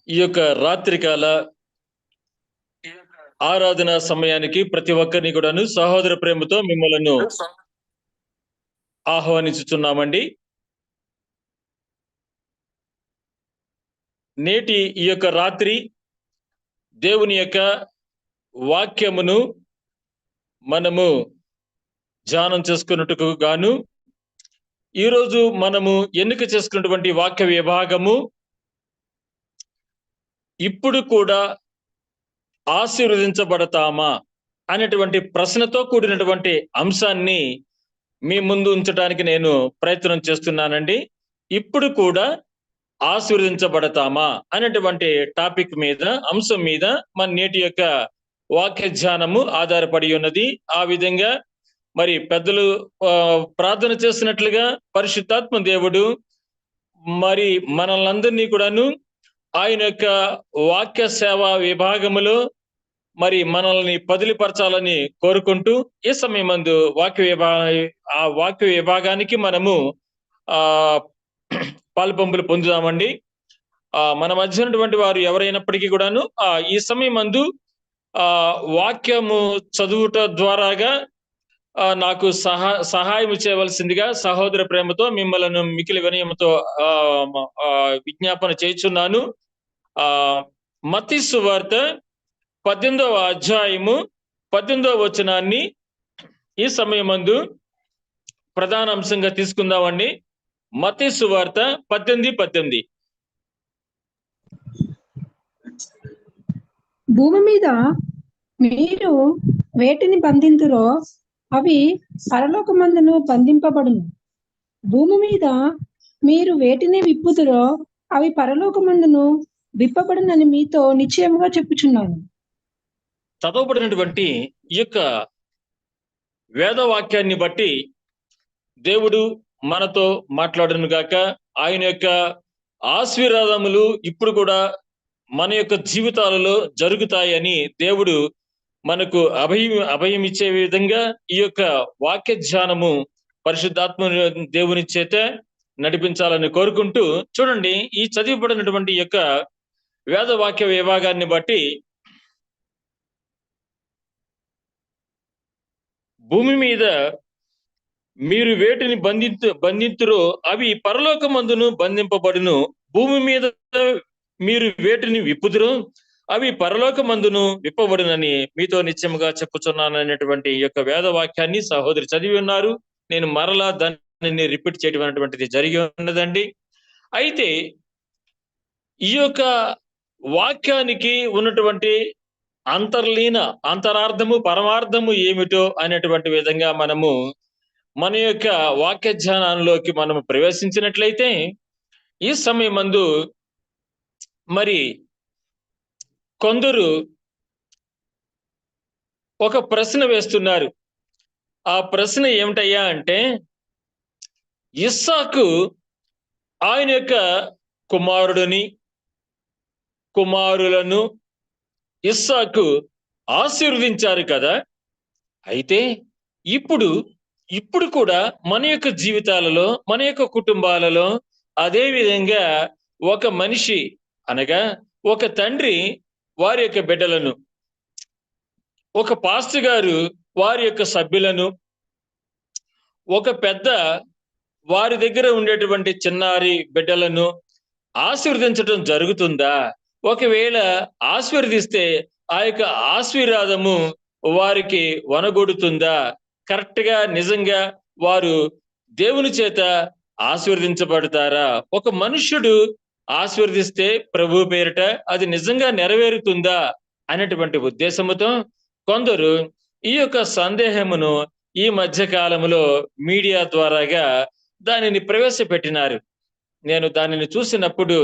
ఈ యొక్క రాత్రికాల ఆరాధన సమయానికి ప్రతి ఒక్కరిని కూడాను సహోదర ప్రేమతో మిమ్మలను ఆహ్వానించుచున్నామండి. నేటి ఈ యొక్క రాత్రి దేవుని యొక్క వాక్యమును మనము ధ్యానం చేసుకున్నట్టుకు గాను ఈరోజు మనము ఎన్నిక చేసుకున్నటువంటి వాక్య విభాగము ఇప్పుడు కూడా ఆశీర్వదించబడతామా అనేటువంటి ప్రశ్నతో కూడినటువంటి అంశాన్ని మీ ముందు ఉంచడానికి నేను ప్రయత్నం చేస్తున్నానండి. ఇప్పుడు కూడా ఆశీర్వదించబడతామా అనేటువంటి టాపిక్ మీద, అంశం మీద మన నేటి యొక్క వాక్య ధ్యానము ఆధారపడి ఉన్నది. ఆ విధంగా మరి పెద్దలు ప్రార్థన చేసినట్లుగా పరిశుద్ధాత్మ దేవుడు మరి మనల్ని కూడాను ఆయన యొక్క వాక్య సేవా విభాగములో మరి మనల్ని పదిలిపరచాలని కోరుకుంటూ ఈ సమయమందు వాక్య విభాగానికి మనము పాలుపంపులు పొందుదామండి. మన మధ్య ఉన్నటువంటి వారు ఎవరైనప్పటికీ కూడాను ఈ సమయమందు వాక్యము చదువుట ద్వారాగా నాకు సహాయం చేయవలసిందిగా సహోదర ప్రేమతో మిమ్మల్ని మికిలి వినయముతో విజ్ఞాపన చేయుచున్నాను. మత్తయి సువార్త 18వ అధ్యాయము 18వ వచనాన్ని ఈ సమయమందు ప్రధాన అంశంగా తీసుకుందామండి. మత్తయి సువార్త 18:18. భూమి మీద మీరు వేటిని బంధింతురో అవి పరలోకమందును బంధింపబడును. భూమి మీద మీరు వేటిని విప్పుదురో అవి పరలోకమందును విప్పబడునని మీతో నిశ్చయముగా చెప్పుచున్నాను. చదవబడినటువంటి ఈ యొక్క వేదవాక్యాన్ని బట్టి దేవుడు మనతో మాట్లాడును గాక. ఆయన యొక్క ఆశీర్వాదములు ఇప్పుడు మన యొక్క జీవితాలలో జరుగుతాయని దేవుడు మనకు అభయం ఇచ్చే విధంగా ఈ యొక్క వాక్య ధ్యానము పరిశుద్ధాత్మ దేవుని చేత నడిపించాలని కోరుకుంటూ, చూడండి, ఈ చదివబడినటువంటి యొక్క వేదవాక్య విభాగాన్ని బట్టి భూమి మీద మీరు వేటిని బంధింతురో అవి పరలోకమందును బంధింపబడును. భూమి మీద మీరు వేటిని విప్పుదురో అవి పరలోకమందును విప్పబడునని మీతో నిశ్చయముగా చెప్పుచున్నాను అనేటువంటి ఈ యొక్క వేదవాక్యాన్ని సహోదరి చదివి ఉన్నారు. నేను మరలా దానిని రిపీట్ చేయడం అనేటువంటిది జరిగి ఉన్నదండి. అయితే ఈ యొక్క వాక్యానికి ఉన్నటువంటి అంతరార్థము పరమార్థము ఏమిటో అనేటువంటి విధంగా మనము మన యొక్క వాక్య ధ్యానంలోకి మనము ప్రవేశించినట్లయితే ఈ సమయమందు మరి కొందరు ఒక ప్రశ్న వేస్తున్నారు. ఆ ప్రశ్న ఏమిటయ్యా అంటే, ఇస్సాకు ఆయన యొక్క కుమారులను ఇస్సాకు ఆశీర్వదించారు కదా. అయితే ఇప్పుడు కూడా మన యొక్క జీవితాలలో, మన యొక్క కుటుంబాలలో అదే విధంగా ఒక మనిషి అనగా ఒక తండ్రి వారి యొక్క బిడ్డలను, ఒక పాస్టర్ గారు వారి యొక్క సభ్యులను, ఒక పెద్ద వారి దగ్గర ఉండేటువంటి చిన్నారి బిడ్డలను ఆశీర్వదించడం జరుగుతుందా? ఒకవేళ ఆశీర్వదిస్తే ఆ యొక్క ఆశీర్వాదము వారికి వనగొడుతుందా? కరెక్ట్ గా నిజంగా వారు దేవుని చేత ఆశీర్వదించబడతారా? ఒక మనుష్యుడు ఆశీర్వదిస్తే ప్రభు పేరిట అది నిజంగా నెరవేరుతుందా అనేటువంటి ఉద్దేశముతో కొందరు ఈ యొక్క సందేహమును ఈ మధ్య కాలంలో మీడియా ద్వారాగా దానిని ప్రవేశపెట్టినారు. నేను దానిని చూసినప్పుడు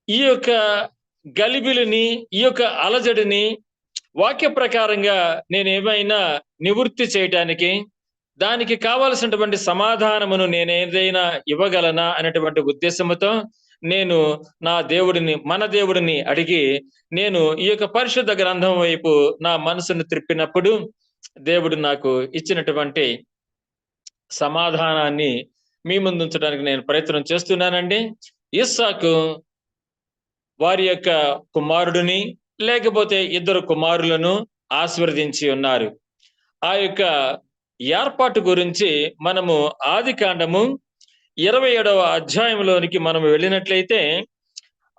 ఈ యొక్క గలిబిలిని, ఈ యొక్క అలజడిని వాక్య ప్రకారంగా నేను ఏమైనా నివృత్తి చేయటానికి, దానికి కావలసినటువంటి సమాధానమును నేను ఏదైనా ఇవ్వగలనా అనేటువంటి ఉద్దేశంతో నేను మన దేవుడిని అడిగి నేను ఈ యొక్క పరిశుద్ధ గ్రంథం వైపు నా మనసును త్రిప్పినప్పుడు దేవుడు నాకు ఇచ్చినటువంటి సమాధానాన్ని మీ ముందు ఉంచడానికి నేను ప్రయత్నం చేస్తున్నానండి. ఇస్సాకు వారి యొక్క కుమారుడిని లేకపోతే ఇద్దరు కుమారులను ఆశీర్వదించి ఉన్నారు. ఆ యొక్క ఏర్పాటు గురించి మనము ఆదికాండము 27వ అధ్యాయంలోనికి మనం వెళ్ళినట్లయితే,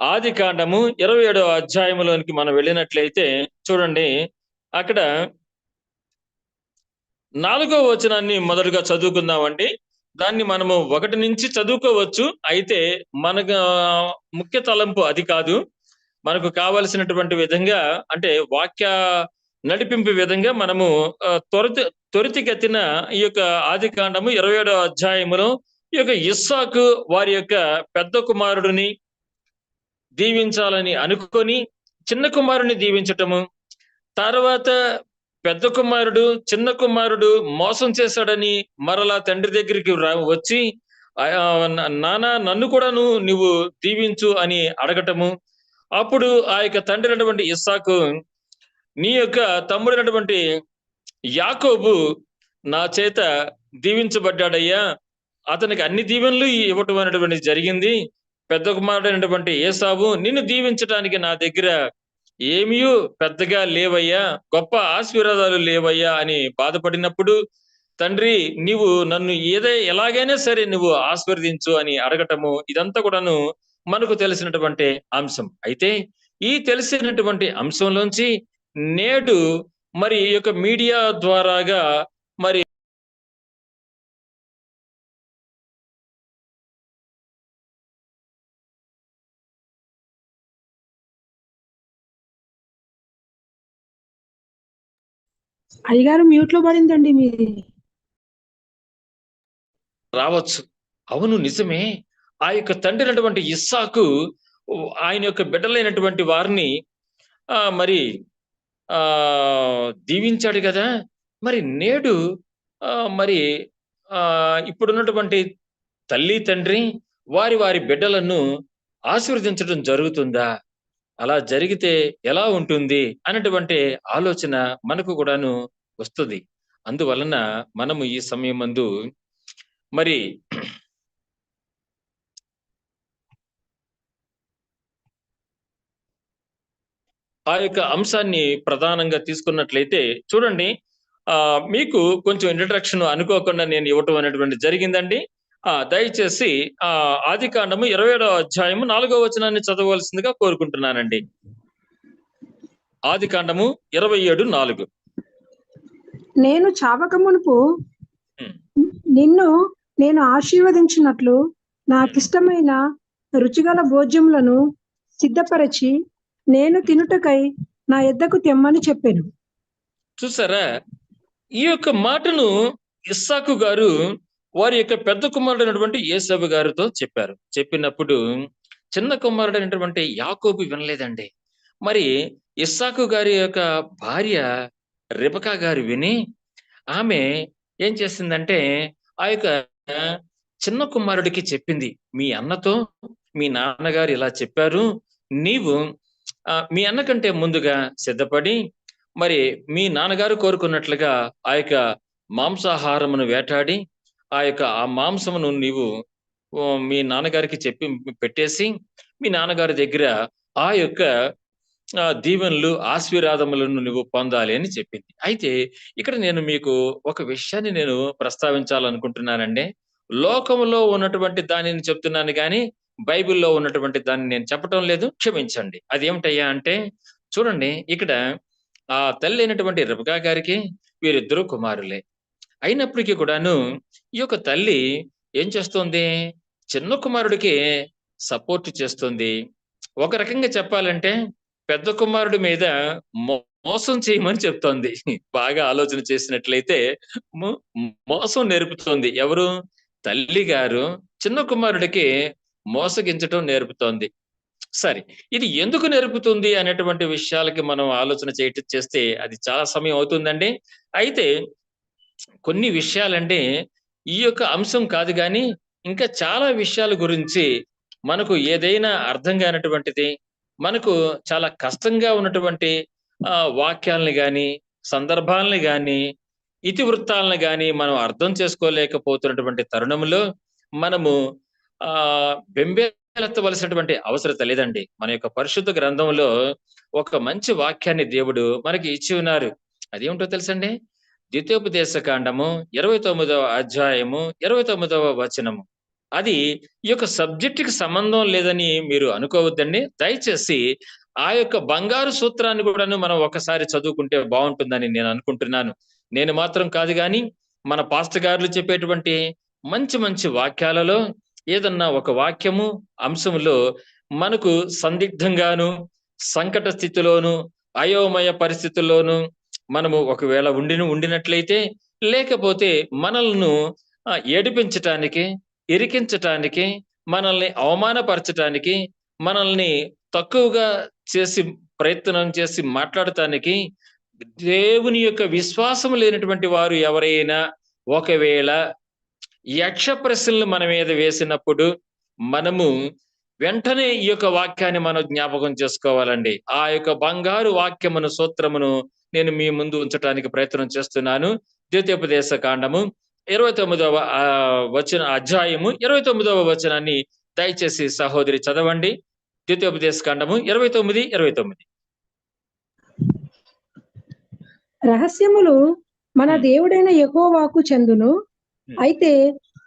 ఆదికాండము 27వ అధ్యాయంలోనికి మనం వెళ్ళినట్లయితే చూడండి, అక్కడ 4వ వచనాన్ని మొదటగా చదువుకుందామండి. దాన్ని మనము 1 నుంచి చదువుకోవచ్చు. అయితే మనకు ముఖ్య తలంపు అది కాదు. మనకు కావలసినటువంటి విధంగా, అంటే వాక్య నడిపింపు విధంగా మనము త్వరితగతిన ఈ యొక్క ఆదికాండము 27వ అధ్యాయములో ఈ యొక్క ఇస్సాకు వారి యొక్క పెద్ద కుమారుడిని దీవించాలని అనుకొని చిన్న కుమారుని దీవించటము, తర్వాత పెద్ద కుమారుడు చిన్న కుమారుడు మోసం చేశాడని మరలా తండ్రి దగ్గరికి వచ్చి, నానా నన్ను కూడాను నువ్వు దీవించు అని అడగటము. అప్పుడు ఆ యొక్క తండ్రి అయినటువంటి ఇస్సాకు, నీ యొక్క తమ్ముడైనటువంటి యాకోబు నా చేత దీవించబడ్డాడయ్యా, అతనికి అన్ని దీవెనలు ఇవ్వటం అనేటువంటి జరిగింది. పెద్ద కుమారుడైనటువంటి ఏసావు, నిన్ను దీవించడానికి నా దగ్గర ఏమీ పెద్దగా లేవయ్యా, గొప్ప ఆశీర్వాదాలు లేవయ్యా అని బాధపడినప్పుడు, తండ్రి నీవు నన్ను ఎలాగైనా సరే నువ్వు ఆశీర్వదించు అని అడగటము, ఇదంతా కూడాను మనకు తెలిసినటువంటి అంశం. అయితే ఈ తెలిసినటువంటి అంశంలోంచి నేడు మరి ఈ యొక్క మీడియా ద్వారాగా మరి అయ్యగారు మ్యూట్ లో పడిందండి మీది. రావచ్చు. అవును, నిజమే. ఆ యొక్క తండ్రి అయినటువంటి ఇస్సాకు ఆయన యొక్క బిడ్డలైనటువంటి వారిని మరి దీవించాడు కదా. మరి నేడు మరి ఇప్పుడున్నటువంటి తల్లి తండ్రి వారి వారి బిడ్డలను ఆశీర్వదించడం జరుగుతుందా? అలా జరిగితే ఎలా ఉంటుంది అనేటువంటి ఆలోచన మనకు కూడాను వస్తుంది. అందువలన మనము ఈ సమయం మందు మరి ఆ యొక్క అంశాన్ని ప్రధానంగా తీసుకున్నట్లయితే చూడండి, మీకు కొంచెం ఇంట్రడక్షన్ అనుకోకుండా నేను ఇవ్వటం అనేటువంటి జరిగిందండి. దయచేసి ఆదికాండము 27వ అధ్యాయము 4వ వచనాన్ని చదవవలసిందిగా కోరుకుంటున్నానండి. ఆదికాండము 27:4. నేను చావక మునుపు నిన్ను నేను ఆశీర్వదించినట్లు నాకిష్టమైన రుచిగల భోజ్యములను సిద్ధపరచి నేను తినుటకై నా యొద్దకు తెమ్మని చెప్పాను. చూసారా, ఈ యొక్క మాటను ఇస్సాకు గారు వారి యొక్క పెద్ద కుమారుడైనటువంటి ఏసావు గారితో చెప్పారు. చెప్పినప్పుడు చిన్న కుమారుడైనటువంటి యాకోబు వినలేదండి. మరి ఇస్సాకు గారి యొక్క భార్య రిబకా గారు విని ఆమె ఏం చేసిందంటే ఆ యొక్క చిన్న కుమారుడికి చెప్పింది, మీ అన్నతో మీ నాన్నగారు ఇలా చెప్పారు, నీవు మీ అన్న కంటే ముందుగా సిద్ధపడి మరి మీ నాన్నగారు కోరుకున్నట్లుగా ఆ యొక్క మాంసాహారమును వేటాడి ఆ మాంసమును నీవు మీ నాన్నగారికి చెప్పి పెట్టేసి మీ నాన్నగారి దగ్గర ఆ యొక్క దీవెనలు ఆశీర్వాదములను నువ్వు పొందాలి అని చెప్పింది. అయితే ఇక్కడ నేను మీకు ఒక విషయాన్ని నేను ప్రస్తావించాలనుకుంటున్నానండి. లోకములో ఉన్నటువంటి దానిని చెప్తున్నాను కానీ బైబిల్లో ఉన్నటువంటి దాన్ని నేను చెప్పటం లేదు, క్షమించండి. అది ఏమిటయ్యా అంటే చూడండి, ఇక్కడ ఆ తల్లి అయినటువంటి రిబకా గారికి వీరిద్దరూ కుమారులే. అయినప్పటికీ కూడాను ఈ యొక్క తల్లి ఏం చేస్తుంది, చిన్న కుమారుడికి సపోర్ట్ చేస్తుంది. ఒక రకంగా చెప్పాలంటే పెద్ద కుమారుడి మీద మోసం చేయమని చెప్తోంది. బాగా ఆలోచన చేసినట్లయితే మోసం నేర్పుతోంది. ఎవరు? తల్లి గారు చిన్న కుమారుడికి మోసగించటం నేర్పుతోంది. సరే, ఇది ఎందుకు నేర్పుతుంది అనేటువంటి విషయాలకి మనం ఆలోచన చేస్తే అది చాలా సమయం అవుతుందండి. అయితే కొన్ని విషయాలంటే ఈ యొక్క అంశం కాదు కానీ ఇంకా చాలా విషయాల గురించి మనకు ఏదైనా అర్థం కానటువంటిది, మనకు చాలా కష్టంగా ఉన్నటువంటి వాక్యాలని కానీ సందర్భాలని కానీ ఇతివృత్తాలను కానీ మనం అర్థం చేసుకోలేకపోతున్నటువంటి తరుణంలో మనము ఎత్తవలసినటువంటి అవసరత లేదండి. మన యొక్క పరిశుద్ధ గ్రంథంలో ఒక మంచి వాక్యాన్ని దేవుడు మనకి ఇచ్చి ఉన్నారు. అదేమిటో తెలుసండి? ద్వితీయోపదేశ కాండము 29వ అధ్యాయము 29వ వచనము. అది ఈ యొక్క సబ్జెక్టుకి సంబంధం లేదని మీరు అనుకోవద్దండి. దయచేసి ఆ యొక్క బంగారు సూత్రాన్ని కూడాను మనం ఒకసారి చదువుకుంటే బాగుంటుందని నేను అనుకుంటున్నాను. నేను మాత్రం కాదు గాని మన పాస్టర్ గారులు చెప్పేటువంటి మంచి మంచి వాక్యాలలో ఏదన్నా ఒక వాక్యము అంశంలో మనకు సందిగ్ధంగాను, సంకట స్థితిలోను, అయోమయ పరిస్థితుల్లోను మనము ఒకవేళ ఉండినట్లయితే, లేకపోతే మనల్ని ఏడిపించటానికి, ఇరికించటానికి, మనల్ని అవమానపరచటానికి, మనల్ని తక్కువగా చేసి ప్రయత్నం చేసి మాట్లాడటానికి దేవుని యొక్క విశ్వాసం లేనటువంటి వారు ఎవరైనా ఒకవేళ యక్ష ప్రశ్నలు మన మీద వేసినప్పుడు మనము వెంటనే ఈ యొక్క వాక్యాన్ని మనం జ్ఞాపకం చేసుకోవాలండి. ఆ యొక్క బంగారు వాక్యమును సూత్రమును నేను మీ ముందు ఉంచడానికి ప్రయత్నం చేస్తున్నాను. ద్వితీయోపదేశ కాండము 29వ అధ్యాయము 29వ వచనాన్ని దయచేసి సహోదరి చదవండి. ద్వితీయోపదేశ కాండము 29:29. రహస్యములు మన దేవుడైన యెహోవాకు చెందును. అయితే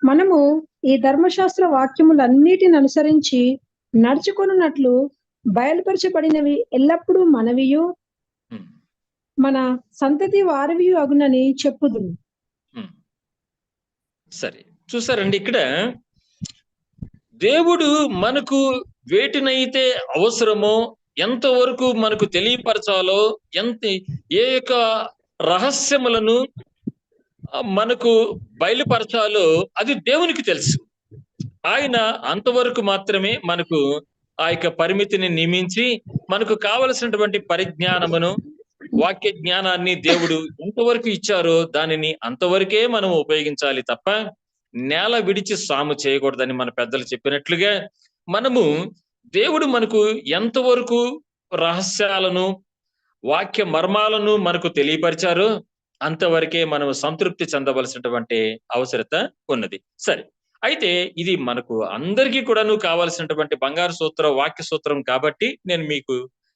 మనము ఈ ధర్మశాస్త్ర వాక్యములన్నిటిని అనుసరించి నడుచుకొనున్నట్లు బయలుపరచబడినవి ఎల్లప్పుడూ మనవియు మన సంతతి వారివియు అగునని చెప్పుదును. సరే, చూసారండి, ఇక్కడ దేవుడు మనకు వేటినైతే అవసరమో, ఎంతవరకు మనకు తెలియపరచాలో, ఏ యొక్క రహస్యములను మనకు బయలుపరచాలో అది దేవునికి తెలుసు. ఆయన అంతవరకు మాత్రమే మనకు ఆ యొక్క పరిమితిని నియమించి మనకు కావలసినటువంటి పరిజ్ఞానమును, వాక్య జ్ఞానాన్ని దేవుడు ఎంతవరకు ఇచ్చారో దానిని అంతవరకే మనం ఉపయోగించాలి తప్ప నేల విడిచి సాము చేయకూడదని మన పెద్దలు చెప్పినట్లుగా మనము దేవుడు మనకు ఎంతవరకు రహస్యాలను, వాక్య మర్మాలను మనకు తెలియపరిచారో అంతవరకే మనం సంతృప్తి చెందవలసినటువంటి అవసరత ఉన్నది. సరే, అయితే ఇది మనకు అందరికీ కూడాను కావాల్సినటువంటి బంగారు సూత్రం, వాక్య సూత్రం కాబట్టి నేను మీకు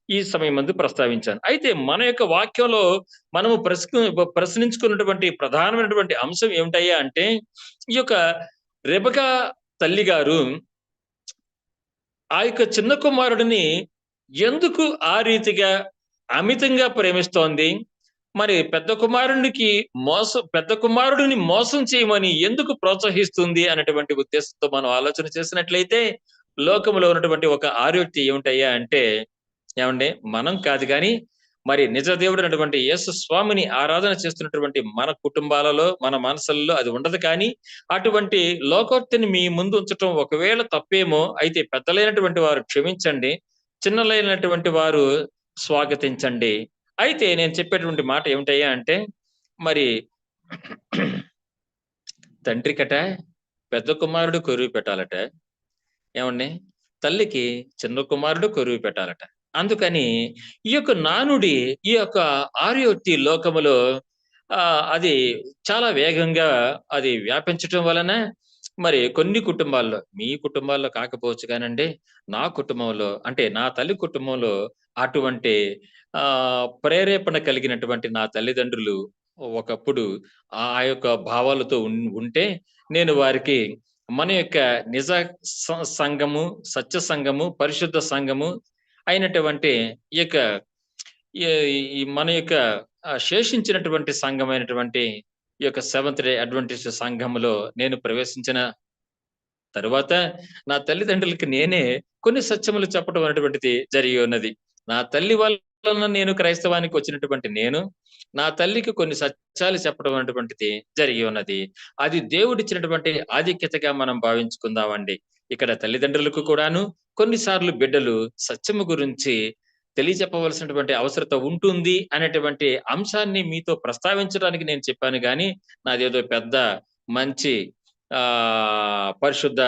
ఈ సమయం ముందు ప్రస్తావించాను. అయితే మన యొక్క వాక్యంలో మనము ప్రశ్నించుకున్నటువంటి ప్రధానమైనటువంటి అంశం ఏమిటయ్యా అంటే, ఈ యొక్క రెబెకా తల్లి గారు ఆ యొక్క చిన్న కుమారుడిని ఎందుకు ఆ రీతిగా అమితంగా ప్రేమిస్తోంది? మరి పెద్ద కుమారుడిని మోసం చేయమని ఎందుకు ప్రోత్సహిస్తుంది అనేటువంటి ఉద్దేశంతో మనం ఆలోచన చేసినట్లయితే లోకంలో ఉన్నటువంటి ఒక ఆర్యోక్తి ఏమిటయ్యా అంటే, ఏమండి, మనం కాదు కానీ మరి నిజ దేవుడు అనేటువంటి యేసు స్వామిని ఆరాధన చేస్తున్నటువంటి మన కుటుంబాలలో, మన మనసులలో అది ఉండదు. కానీ అటువంటి లోకోక్తిని మీ ముందు ఉంచటం ఒకవేళ తప్పేమో అయితే పెద్దలైనటువంటి వారు క్షమించండి, చిన్నలైనటువంటి వారు స్వాగతించండి. అయితే నేను చెప్పేటువంటి మాట ఏమిటయ్యా అంటే, మరి తండ్రికట పెద్ద కుమారుడు కొరువు పెట్టాలట, ఏమండి, తల్లికి చిన్న కుమారుడు కొరువు పెట్టాలట. అందుకని ఈ యొక్క నానుడి, ఈ యొక్క ఆర్యోక్తి లోకములో అది చాలా వేగంగా అది వ్యాపించటం వలన మరి కొన్ని కుటుంబాల్లో, మీ కుటుంబాల్లో కాకపోవచ్చు కానండి, నా కుటుంబంలో అంటే నా తల్లి కుటుంబంలో అటువంటి ప్రేరేపణ కలిగినటువంటి నా తల్లిదండ్రులు ఒకప్పుడు ఆ యొక్క భావాలతో ఉంటే నేను వారికి మన యొక్క నిజ సంఘము, సత్య సంఘము, పరిశుద్ధ సంఘము అయినటువంటి ఈ యొక్క మన యొక్క శేషించినటువంటి సంఘమైనటువంటి ఈ యొక్క సెవెంత్ డే అడ్వెంటిస్ట్ సంఘములో నేను ప్రవేశించిన తరువాత నా తల్లిదండ్రులకి నేనే కొన్ని సత్యములు చెప్పడం అనేటువంటిది జరిగి ఉన్నది. నా తల్లి వలన నేను క్రైస్తవానికి వచ్చినటువంటి నేను నా తల్లికి కొన్ని సత్యాలు చెప్పడం అనేటువంటిది జరిగి ఉన్నది. అది దేవుడిచ్చినటువంటి ఆధిక్యతగా మనం భావించుకుందామండి. ఇక్కడ తల్లిదండ్రులకు కూడాను కొన్నిసార్లు బిడ్డలు సత్యము గురించి తెలియచెప్పవలసినటువంటి అవసరత ఉంటుంది అనేటువంటి అంశాన్ని మీతో ప్రస్తావించడానికి నేను చెప్పాను. కానీ నాదేదో పెద్ద మంచి పరిశుద్ధ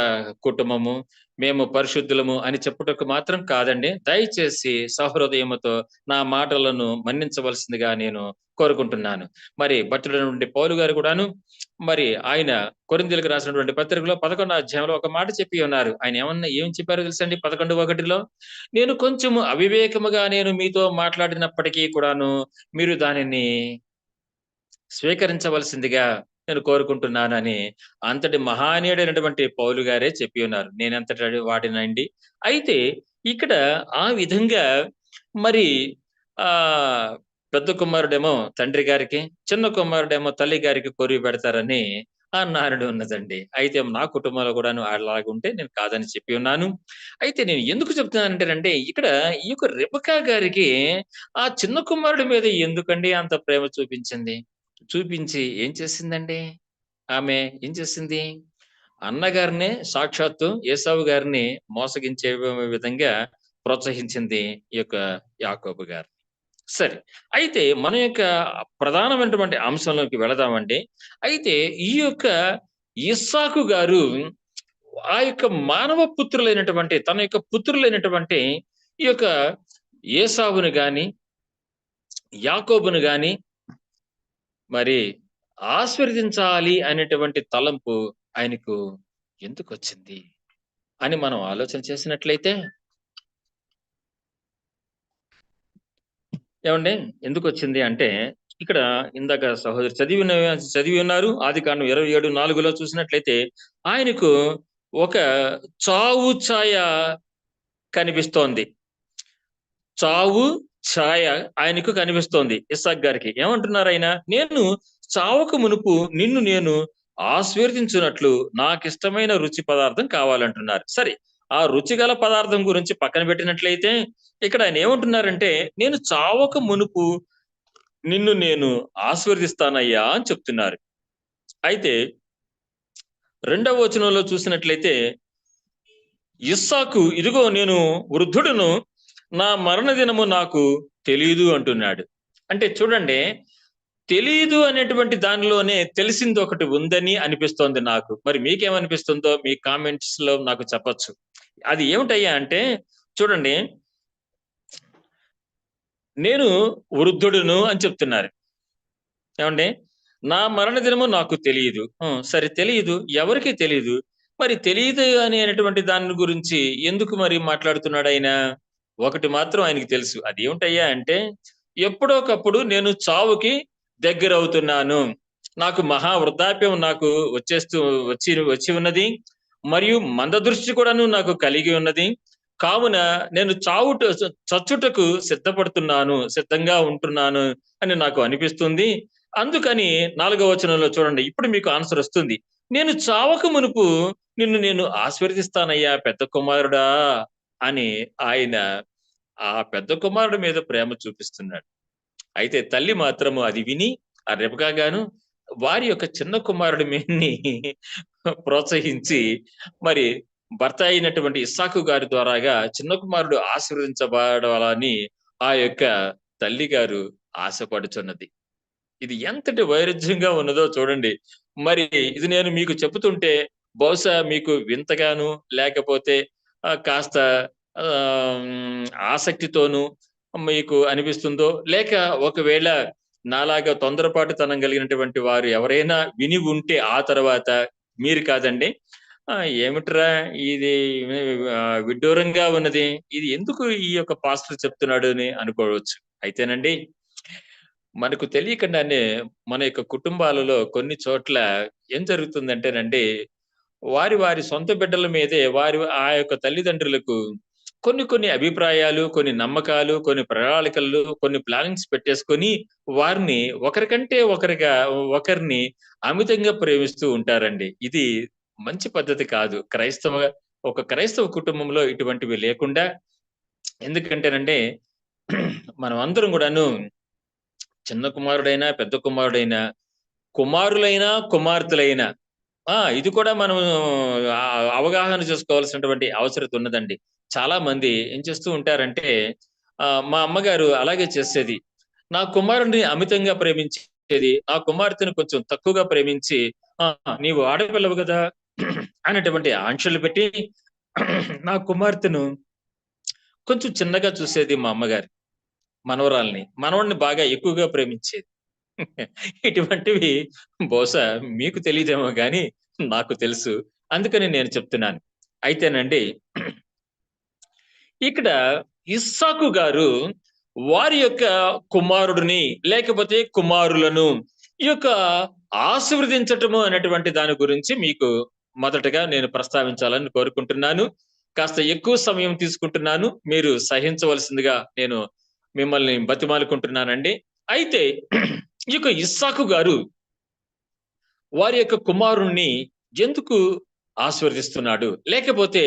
కుటుంబము, మేము పరిశుద్ధులము అని చెప్పుటకు మాత్రం కాదండి. దయచేసి సహృదయముతో నా మాటలను మన్నించవలసిందిగా నేను కోరుకుంటున్నాను. మరి భక్తుడైనటువంటి పౌలు గారు కూడాను మరి ఆయన కొరింథీయులకు రాసినటువంటి పత్రికలో 11వ అధ్యాయంలో ఒక మాట చెప్పి ఉన్నారు. ఆయన ఏం చెప్పారో తెలుసండి? 11:1 నేను కొంచెము అవివేకముగా నేను మీతో మాట్లాడినప్పటికీ కూడాను మీరు దానిని స్వీకరించవలసిందిగా నేను కోరుకుంటున్నానని అంతటి మహానీయుడైనటువంటి పౌలు గారే చెప్పి ఉన్నారు. నేనెంతటి వాడినండి. అయితే ఇక్కడ ఆ విధంగా మరి ఆ పెద్ద కుమారుడేమో తండ్రి గారికి, చిన్న కుమారుడేమో తల్లి గారికి కొరివి పెడతారని ఆ నానుడి ఉన్నదండి. అయితే నా కుటుంబంలో కూడాను అలాగుంటే నేను కాదని చెప్పి ఉన్నాను. అయితే నేను ఎందుకు చెప్తున్నానంటేనండి, ఇక్కడ ఈ యొక్క రెబెకా గారికి ఆ చిన్న కుమారుడి మీద ఎందుకండి అంత ప్రేమ చూపించింది? చూపించి ఏం చేసిందండి? ఆమె ఏం చేసింది? అన్నగారినే సాక్షాత్తు ఏశావు గారిని మోసగించే విధంగా ప్రోత్సహించింది ఈ యొక్క యాకోబు గారు. సరే. అయితే మన యొక్క ప్రధానమైనటువంటి అంశంలోకి వెళదామండి. అయితే ఈ యొక్క ఇస్సాకు గారు ఆ యొక్క మానవ పుత్రులైనటువంటి తన యొక్క పుత్రులైనటువంటి ఈ యొక్క ఏశావును గాని, యాకోబును గాని మరి ఆశీర్వదించాలి అనేటువంటి తలంపు ఆయనకు ఎందుకొచ్చింది అని మనం ఆలోచన చేసినట్లయితే ఏవండి ఎందుకొచ్చింది అంటే ఇక్కడ ఇందాక సహోదరి చదివి ఉన్నారు. ఆదికాండం 27:4 చూసినట్లయితే ఆయనకు ఒక చావు ఛాయ కనిపిస్తోంది. చావు ఛాయ ఆయనకు కనిపిస్తోంది ఇస్సాకు గారికి. ఏమంటున్నారు ఆయన? నేను చావక మునుపు నిన్ను నేను ఆశీర్వదించున్నట్లు నాకిష్టమైన రుచి పదార్థం కావాలంటున్నారు. సరే, ఆ రుచిగల పదార్థం గురించి పక్కన పెట్టినట్లయితే ఇక్కడ ఆయన ఏమంటున్నారంటే నేను చావక మునుపు నిన్ను నేను ఆశీర్వదిస్తానయ్యా అని చెప్తున్నారు. అయితే 2వ వచనంలో చూసినట్లయితే ఇస్సాకు ఇదిగో నేను వృద్ధుడును నా మరణ దినము నాకు తెలియదు అంటున్నాడు. అంటే చూడండి, తెలీదు అనేటువంటి దానిలోనే తెలిసింది ఒకటి ఉందని అనిపిస్తోంది నాకు. మరి మీకేమనిపిస్తుందో మీ కామెంట్స్ లో నాకు చెప్పొచ్చు. అది ఏమిటయ్యా అంటే చూడండి, నేను వృద్ధుడును అని చెప్తున్నారు. ఏమండి? నా మరణ దినము నాకు తెలియదు. సరే తెలియదు. ఎవరికీ తెలీదు. మరి తెలీదు అనేటువంటి దాని గురించి ఎందుకు మరి మాట్లాడుతున్నాడాయన? ఒకటి మాత్రం ఆయనకి తెలుసు. అదేమిటయ్యా అంటే, ఎప్పుడోకప్పుడు నేను చావుకి దగ్గరవుతున్నాను. నాకు మహా వృద్ధాప్యం నాకు వచ్చి ఉన్నది. మరియు మందదృష్టి కూడాను నాకు కలిగి ఉన్నది. కావున నేను చచ్చుటకు సిద్ధంగా ఉంటున్నాను అని నాకు అనిపిస్తుంది. అందుకని 4వ వచనంలో చూడండి. ఇప్పుడు మీకు ఆన్సర్ వస్తుంది. నేను చావక మునుపు నిన్ను నేను ఆశీర్వదిస్తానయ్యా పెద్ద కుమారుడా అని ఆయన ఆ పెద్ద కుమారుడి మీద ప్రేమ చూపిస్తున్నాడు. అయితే తల్లి మాత్రము అది విని ఆ రెబెకా గాను వారి యొక్క చిన్న కుమారుడి మీదని ప్రోత్సహించి మరి భర్త అయినటువంటి ఇస్సాకు గారి ద్వారాగా చిన్న కుమారుడు ఆశీర్వదించబడాలని ఆ యొక్క తల్లి గారు ఆశపడుచున్నది. ఇది ఎంతటి వైరుధ్యంగా ఉన్నదో చూడండి. మరి ఇది నేను మీకు చెబుతుంటే బహుశా మీకు వింతగాను లేకపోతే కాస్త ఆసక్తితోనూ మీకు అనిపిస్తుందో, లేక ఒకవేళ నాలాగా తొందరపాటుతనం కలిగినటువంటి వారు ఎవరైనా విని ఉంటే ఆ తర్వాత మీరు కాదండి, ఏమిట్రా ఇది విడ్డూరంగా ఉన్నది, ఇది ఎందుకు ఈ యొక్క పాస్టర్ చెప్తున్నాడు అని అనుకోవచ్చు. అయితేనండి మనకు తెలియకుండానే మన యొక్క కుటుంబాలలో కొన్ని చోట్ల ఏం జరుగుతుందంటేనండి, వారి సొంత బిడ్డల మీదే ఆ యొక్క తల్లిదండ్రులకు కొన్ని అభిప్రాయాలు, కొన్ని నమ్మకాలు, కొన్ని ప్రణాళికలు, కొన్ని ప్లానింగ్స్ పెట్టేసుకొని వారిని ఒకరిని అమితంగా ప్రేమిస్తూ ఉంటారండి. ఇది మంచి పద్ధతి కాదు. ఒక క్రైస్తవ కుటుంబంలో ఇటువంటివి లేకుండా, ఎందుకంటేనండి మనం అందరం కూడాను చిన్న కుమారుడైనా, పెద్ద కుమారుడైనా, కుమారులైనా, కుమార్తెలైనా ఇది కూడా మనం అవగాహన చేసుకోవాల్సినటువంటి అవసరత ఉన్నదండి. చాలా మంది ఏం చేస్తూ ఉంటారంటే మా అమ్మగారు అలాగే చేసేది. నా కుమారుడిని అమితంగా ప్రేమించేది. నా కుమార్తెను కొంచెం తక్కువగా ప్రేమించి నీవు ఆడపిల్లవు కదా అనేటువంటి ఆంక్షలు పెట్టి నా కుమార్తెను కొంచెం చిన్నగా చూసేది మా అమ్మగారు. మనవడిని బాగా ఎక్కువగా ప్రేమించేది. ఇటువంటివి బహుశా మీకు తెలీదేమో గాని నాకు తెలుసు. అందుకని నేను చెప్తున్నాను. అయితేనండి ఇక్కడ ఇస్సాకు గారు వారి యొక్క కుమారుడిని లేకపోతే కుమారులను ఈ యొక్క ఆశీర్వదించటము అనేటువంటి దాని గురించి మీకు మొదటగా నేను ప్రస్తావించాలని కోరుకుంటున్నాను. కాస్త ఎక్కువ సమయం తీసుకుంటున్నాను. మీరు సహించవలసిందిగా నేను మిమ్మల్ని బతిమాలుకుంటున్నానండి. అయితే ఈ యొక్క ఇస్సాకు గారు వారి యొక్క కుమారుణ్ణి ఎందుకు ఆశీర్వదిస్తున్నాడు? లేకపోతే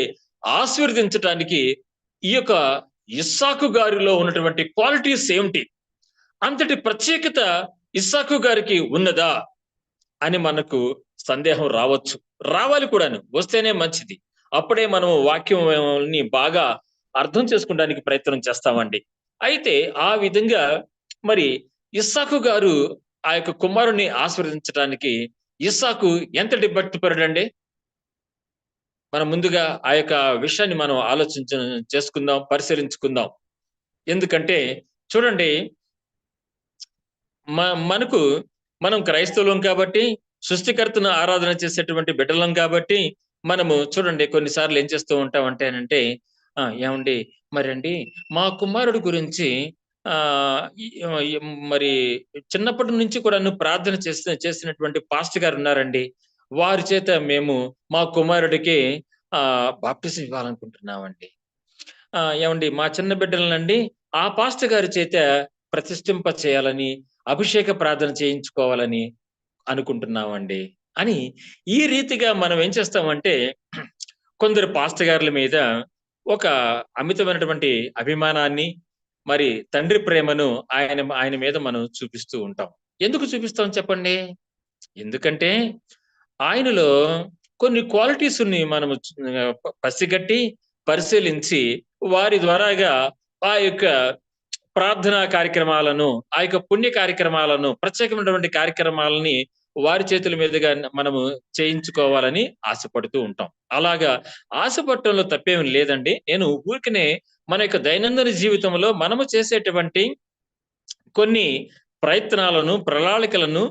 ఆశీర్వదించటానికి ఈ యొక్క ఇస్సాకు గారిలో ఉన్నటువంటి క్వాలిటీస్ ఏమిటి? అంతటి ప్రత్యేకత ఇస్సాకు గారికి ఉన్నదా అని మనకు సందేహం రావచ్చు. రావాలి కూడాను. వస్తేనే మంచిది. అప్పుడే మనం వాక్యంని బాగా అర్థం చేసుకోవడానికి ప్రయత్నం చేస్తామండి. అయితే ఆ విధంగా మరి ఇస్సాకు గారు ఆ యొక్క కుమారుణ్ణి ఆశీర్వదించడానికి ఇస్సాకు ఎంతటి భక్తిపరుడండి? మనం ముందుగా ఆ యొక్క విషయాన్ని మనం చేసుకుందాం, పరిశీలించుకుందాం. ఎందుకంటే చూడండి మనకు మనం క్రైస్తవులం కాబట్టి, సృష్టికర్తను ఆరాధన చేసేటువంటి బిడ్డలం కాబట్టి, మనము చూడండి కొన్నిసార్లు ఏం చేస్తూ ఉంటామంటేనంటే, ఏవండీ మరండి మా కుమారుడు గురించి ఈ మరి చిన్నప్పటి నుంచి కూడాను ప్రార్థన చేసినటువంటి పాస్టర్ గారు ఉన్నారండి. వారి చేత మేము మా కుమారుడికి బాప్టిజం ఇవ్వాలనుకుంటున్నామండి. ఏవండీ మా చిన్న బిడ్డలనండి ఆ పాస్టర్ గారి చేత ప్రతిష్ఠింప చేయాలని, అభిషేక ప్రార్థన చేయించుకోవాలని అనుకుంటున్నామండి అని ఈ రీతిగా మనం ఏం చేస్తామంటే కొందరు పాస్టర్ గారుల మీద ఒక అమితమైనటువంటి అభిమానాన్ని మరి తండ్రి ప్రేమను ఆయన మీద మనం చూపిస్తూ ఉంటాం. ఎందుకు చూపిస్తాం చెప్పండి? ఎందుకంటే ఆయనలో కొన్ని క్వాలిటీస్ ని మనము పసిగట్టి పరిశీలించి వారి ద్వారాగా ఆ యొక్క ప్రార్థనా కార్యక్రమాలను, ఆ యొక్క పుణ్య కార్యక్రమాలను, ప్రత్యేకమైనటువంటి కార్యక్రమాలని వారి చేతుల మీదుగా మనము చేయించుకోవాలని ఆశపడుతూ ఉంటాం. అలాగా ఆశపడటంలో తప్పేమి లేదండి. నేను ఊరికనే మన యొక్క దైనందిన జీవితంలో మనము చేసేటువంటి కొన్ని ప్రయత్నాలను, ప్రణాళికలను,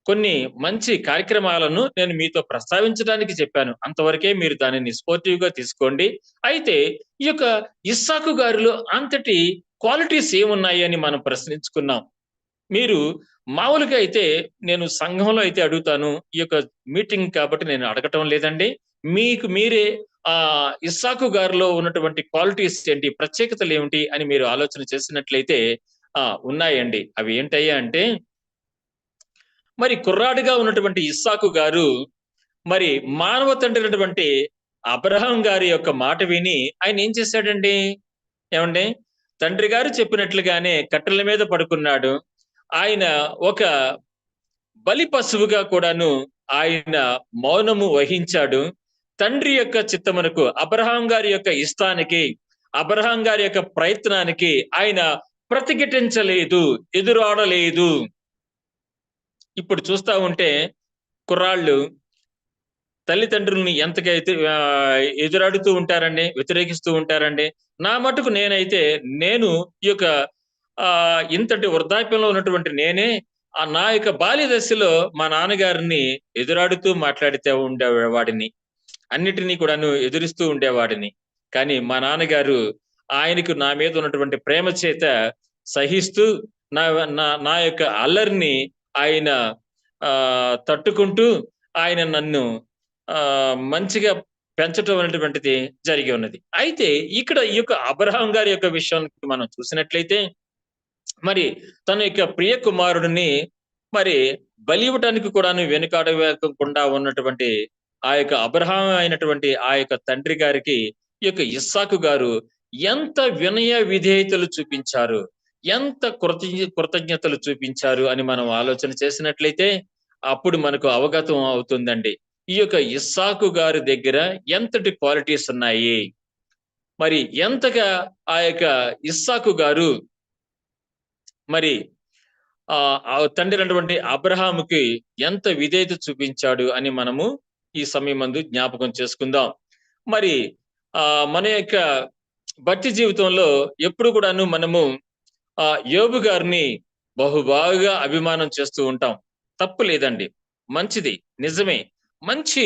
కొన్ని మంచి కార్యక్రమాలను నేను మీతో ప్రస్తావించడానికి చెప్పాను. అంతవరకే మీరు దానిని స్పోర్టివ్‌గా తీసుకోండి. అయితే ఈ యొక్క ఇస్సాకు గారిలో అంతటి క్వాలిటీస్ ఏమున్నాయి అని మనం ప్రశ్నించుకున్నాం. మీరు మామూలుగా అయితే నేను సంఘంలో అయితే అడుగుతాను. ఈ యొక్క మీటింగ్ కాబట్టి నేను అడగటం లేదండి. మీకు మీరే ఇస్సాకు గారిలో ఉన్నటువంటి క్వాలిటీస్ ఏంటి? ప్రత్యేకతలేమిటి? అని మీరు ఆలోచన చేసినట్లయితే ఉన్నాయండి. అవి ఏంటయ్యా అంటే మరి కుర్రాడిగా ఉన్నటువంటి ఇస్సాకు గారు మరి మానవ తండ్రి అయినటువంటి అబ్రహాం గారి యొక్క మాట విని ఆయన ఏం చేశాడండి? ఏమండి? తండ్రి గారు చెప్పినట్లుగానే కట్టెల మీద పడుకున్నాడు. ఆయన ఒక బలి పశువుగా కూడాను ఆయన మౌనము వహించాడు. తండ్రి యొక్క చిత్తమునకు, అబ్రహాం గారి యొక్క ఇష్టానికి, అబ్రహాం గారి యొక్క ప్రయత్నానికి ఆయన ప్రతిఘటించలేదు, ఎదురాడలేదు. ఇప్పుడు చూస్తా ఉంటే కుర్రాళ్ళు తల్లిదండ్రుల్ని ఎంతకైతే ఎదురాడుతూ ఉంటారండి, వ్యతిరేకిస్తూ ఉంటారండి. నా మటుకు నేనైతే నేను ఈ యొక్క ఇంతటి వృద్ధాప్యంలో ఉన్నటువంటి నేనే నా యొక్క బాల్య దశలో మా నాన్నగారిని ఎదురాడుతూ మాట్లాడితే ఉండేవాడిని. అన్నిటినీ కూడాను ఎదురిస్తూ ఉండేవాడిని. కానీ మా నాన్నగారు ఆయనకు నా మీద ఉన్నటువంటి ప్రేమ చేత సహిస్తూ నా నా యొక్క అల్లరిని ఆయన తట్టుకుంటూ ఆయన నన్ను మంచిగా పెంచటం అనేటువంటిది జరిగి ఉన్నది. అయితే ఇక్కడ ఈ యొక్క అబ్రహాం గారి యొక్క విషయానికి మనం చూసినట్లయితే మరి తన యొక్క ప్రియ కుమారుడిని మరి బలి ఇవ్వటానికి కూడాను వెనుకాడకుండా ఉన్నటువంటి ఆ యొక్క అబ్రహాం అయినటువంటి ఆ యొక్క తండ్రి గారికి ఈ యొక్క ఇస్సాకు గారు ఎంత వినయ విధేయతలు చూపించారు, ఎంత కృతజ్ఞతలు చూపించారు అని మనం ఆలోచన చేసినట్లయితే అప్పుడు మనకు అవగతం అవుతుందండి. ఈ యొక్క ఇస్సాకు గారి దగ్గర ఎంతటి క్వాలిటీస్ ఉన్నాయి, మరి ఎంతగా ఆ యొక్క ఇస్సాకు గారు మరి తండ్రి అయినటువంటి అబ్రహాముకి ఎంత విధేయత చూపించాడు అని మనము ఈ సమయం మందు జ్ఞాపకం చేసుకుందాం. మరి మన యొక్క భక్తి జీవితంలో ఎప్పుడు కూడాను మనము యోబు గారిని బహుబాగా అభిమానం చేస్తూ ఉంటాం. తప్పు లేదండి. మంచిది. నిజమే. మంచి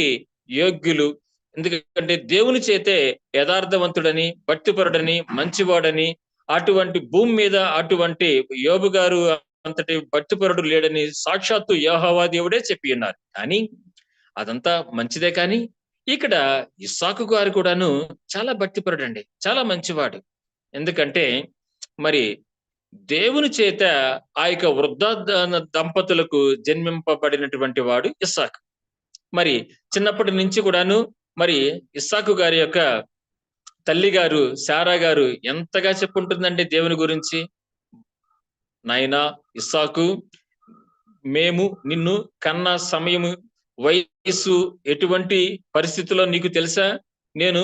యోగ్యులు. ఎందుకంటే దేవుని చేతే యథార్థవంతుడని, భక్తిపరుడని, మంచివాడని, అటువంటి భూమి మీద అటువంటి యోబు గారు అంతటి భక్తిపరుడు లేడని సాక్షాత్తు యెహోవా దేవుడే చెప్పి ఉన్నారు. కానీ అదంతా మంచిదే కానీ ఇక్కడ ఇస్సాకు గారు కూడాను చాలా భక్తిపరుడండి. చాలా మంచివాడు. ఎందుకంటే మరి దేవుని చేత ఆ యొక్క వృద్ధ దంపతులకు జన్మింపబడినటువంటి వాడు ఇస్సాకు. మరి చిన్నప్పటి నుంచి కూడాను మరి ఇస్సాకు గారి యొక్క తల్లి గారు శారా గారు ఎంతగా చెప్పుంటుందండి దేవుని గురించి. నాయనా ఇస్సాకు, మేము నిన్ను కన్న సమయము, వయస్సు ఎటువంటి పరిస్థితిలో నీకు తెలుసా? నేను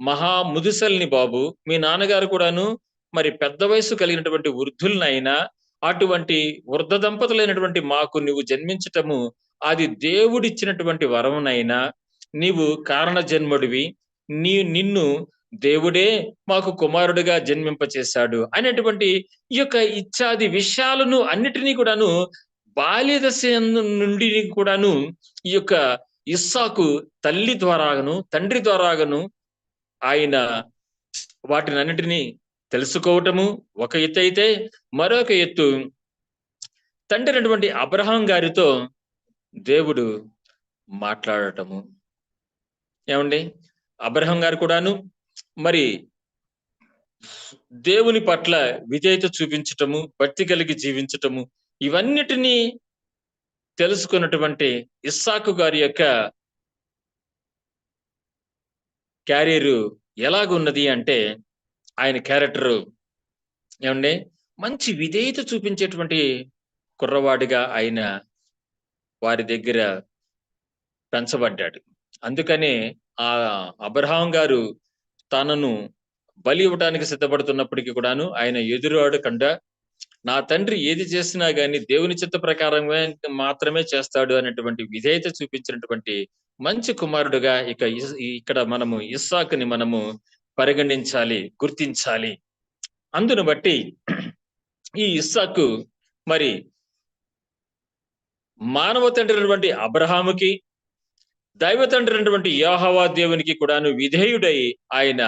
మహా ముదుసలిని బాబు. మీ నాన్నగారు కూడాను మరి పెద్ద వయసు కలిగినటువంటి వృద్ధులనైనా అటువంటి వృద్ధ దంపతులైనటువంటి మాకు నువ్వు జన్మించటము అది దేవుడిచ్చినటువంటి వరమునైనా నీవు కారణ జన్ముడివి. నిన్ను దేవుడే మాకు కుమారుడిగా జన్మింపచేశాడు అనేటువంటి ఈ యొక్క ఇత్యాది విషయాలను అన్నిటినీ కూడాను బాల్య దశ నుండి కూడాను ఈ యొక్క ఇస్సాకు తల్లి ద్వారాగను తండ్రి ద్వారాగను ఆయన వాటిని అన్నిటినీ తెలుసుకోవటము ఒక ఎత్తు అయితే, మరొక ఎత్తు తండ్రి అయినటువంటి అబ్రహాం గారితో దేవుడు మాట్లాడటము. ఏమండి, అబ్రహాం గారు కూడాను మరి దేవుని పట్ల విధేయత చూపించటము, భక్తి కలిగి జీవించటము, ఇవన్నిటినీ తెలుసుకున్నటువంటి ఇస్సాకు గారి యొక్క క్యారియరు ఎలాగున్నది అంటే, ఆయన క్యారెక్టరు ఏమండి మంచి విధేయత చూపించేటువంటి కుర్రవాడిగా ఆయన వారి దగ్గర పెంచబడ్డాడు. అందుకనే ఆ అబ్రహాం గారు తనను బలి ఇవ్వటానికి సిద్ధపడుతున్నప్పటికీ కూడాను ఆయన ఎదురాడకుండా నా తండ్రి ఏది చేసినా గాని దేవుని చిత్త ప్రకారమే మాత్రమే చేస్తాడు అనేటువంటి విధేయత చూపించినటువంటి మంచి కుమారుడుగా ఇక్కడ మనము ఇస్సాకుని మనము పరిగణించాలి, గుర్తించాలి. అందును బట్టి ఈ ఇస్సాకు మరి మానవ తండ్రి అయినటువంటి అబ్రహాముకి, దైవ తండ్రి అయినటువంటి యెహోవా దేవునికి కూడాను విధేయుడై ఆయన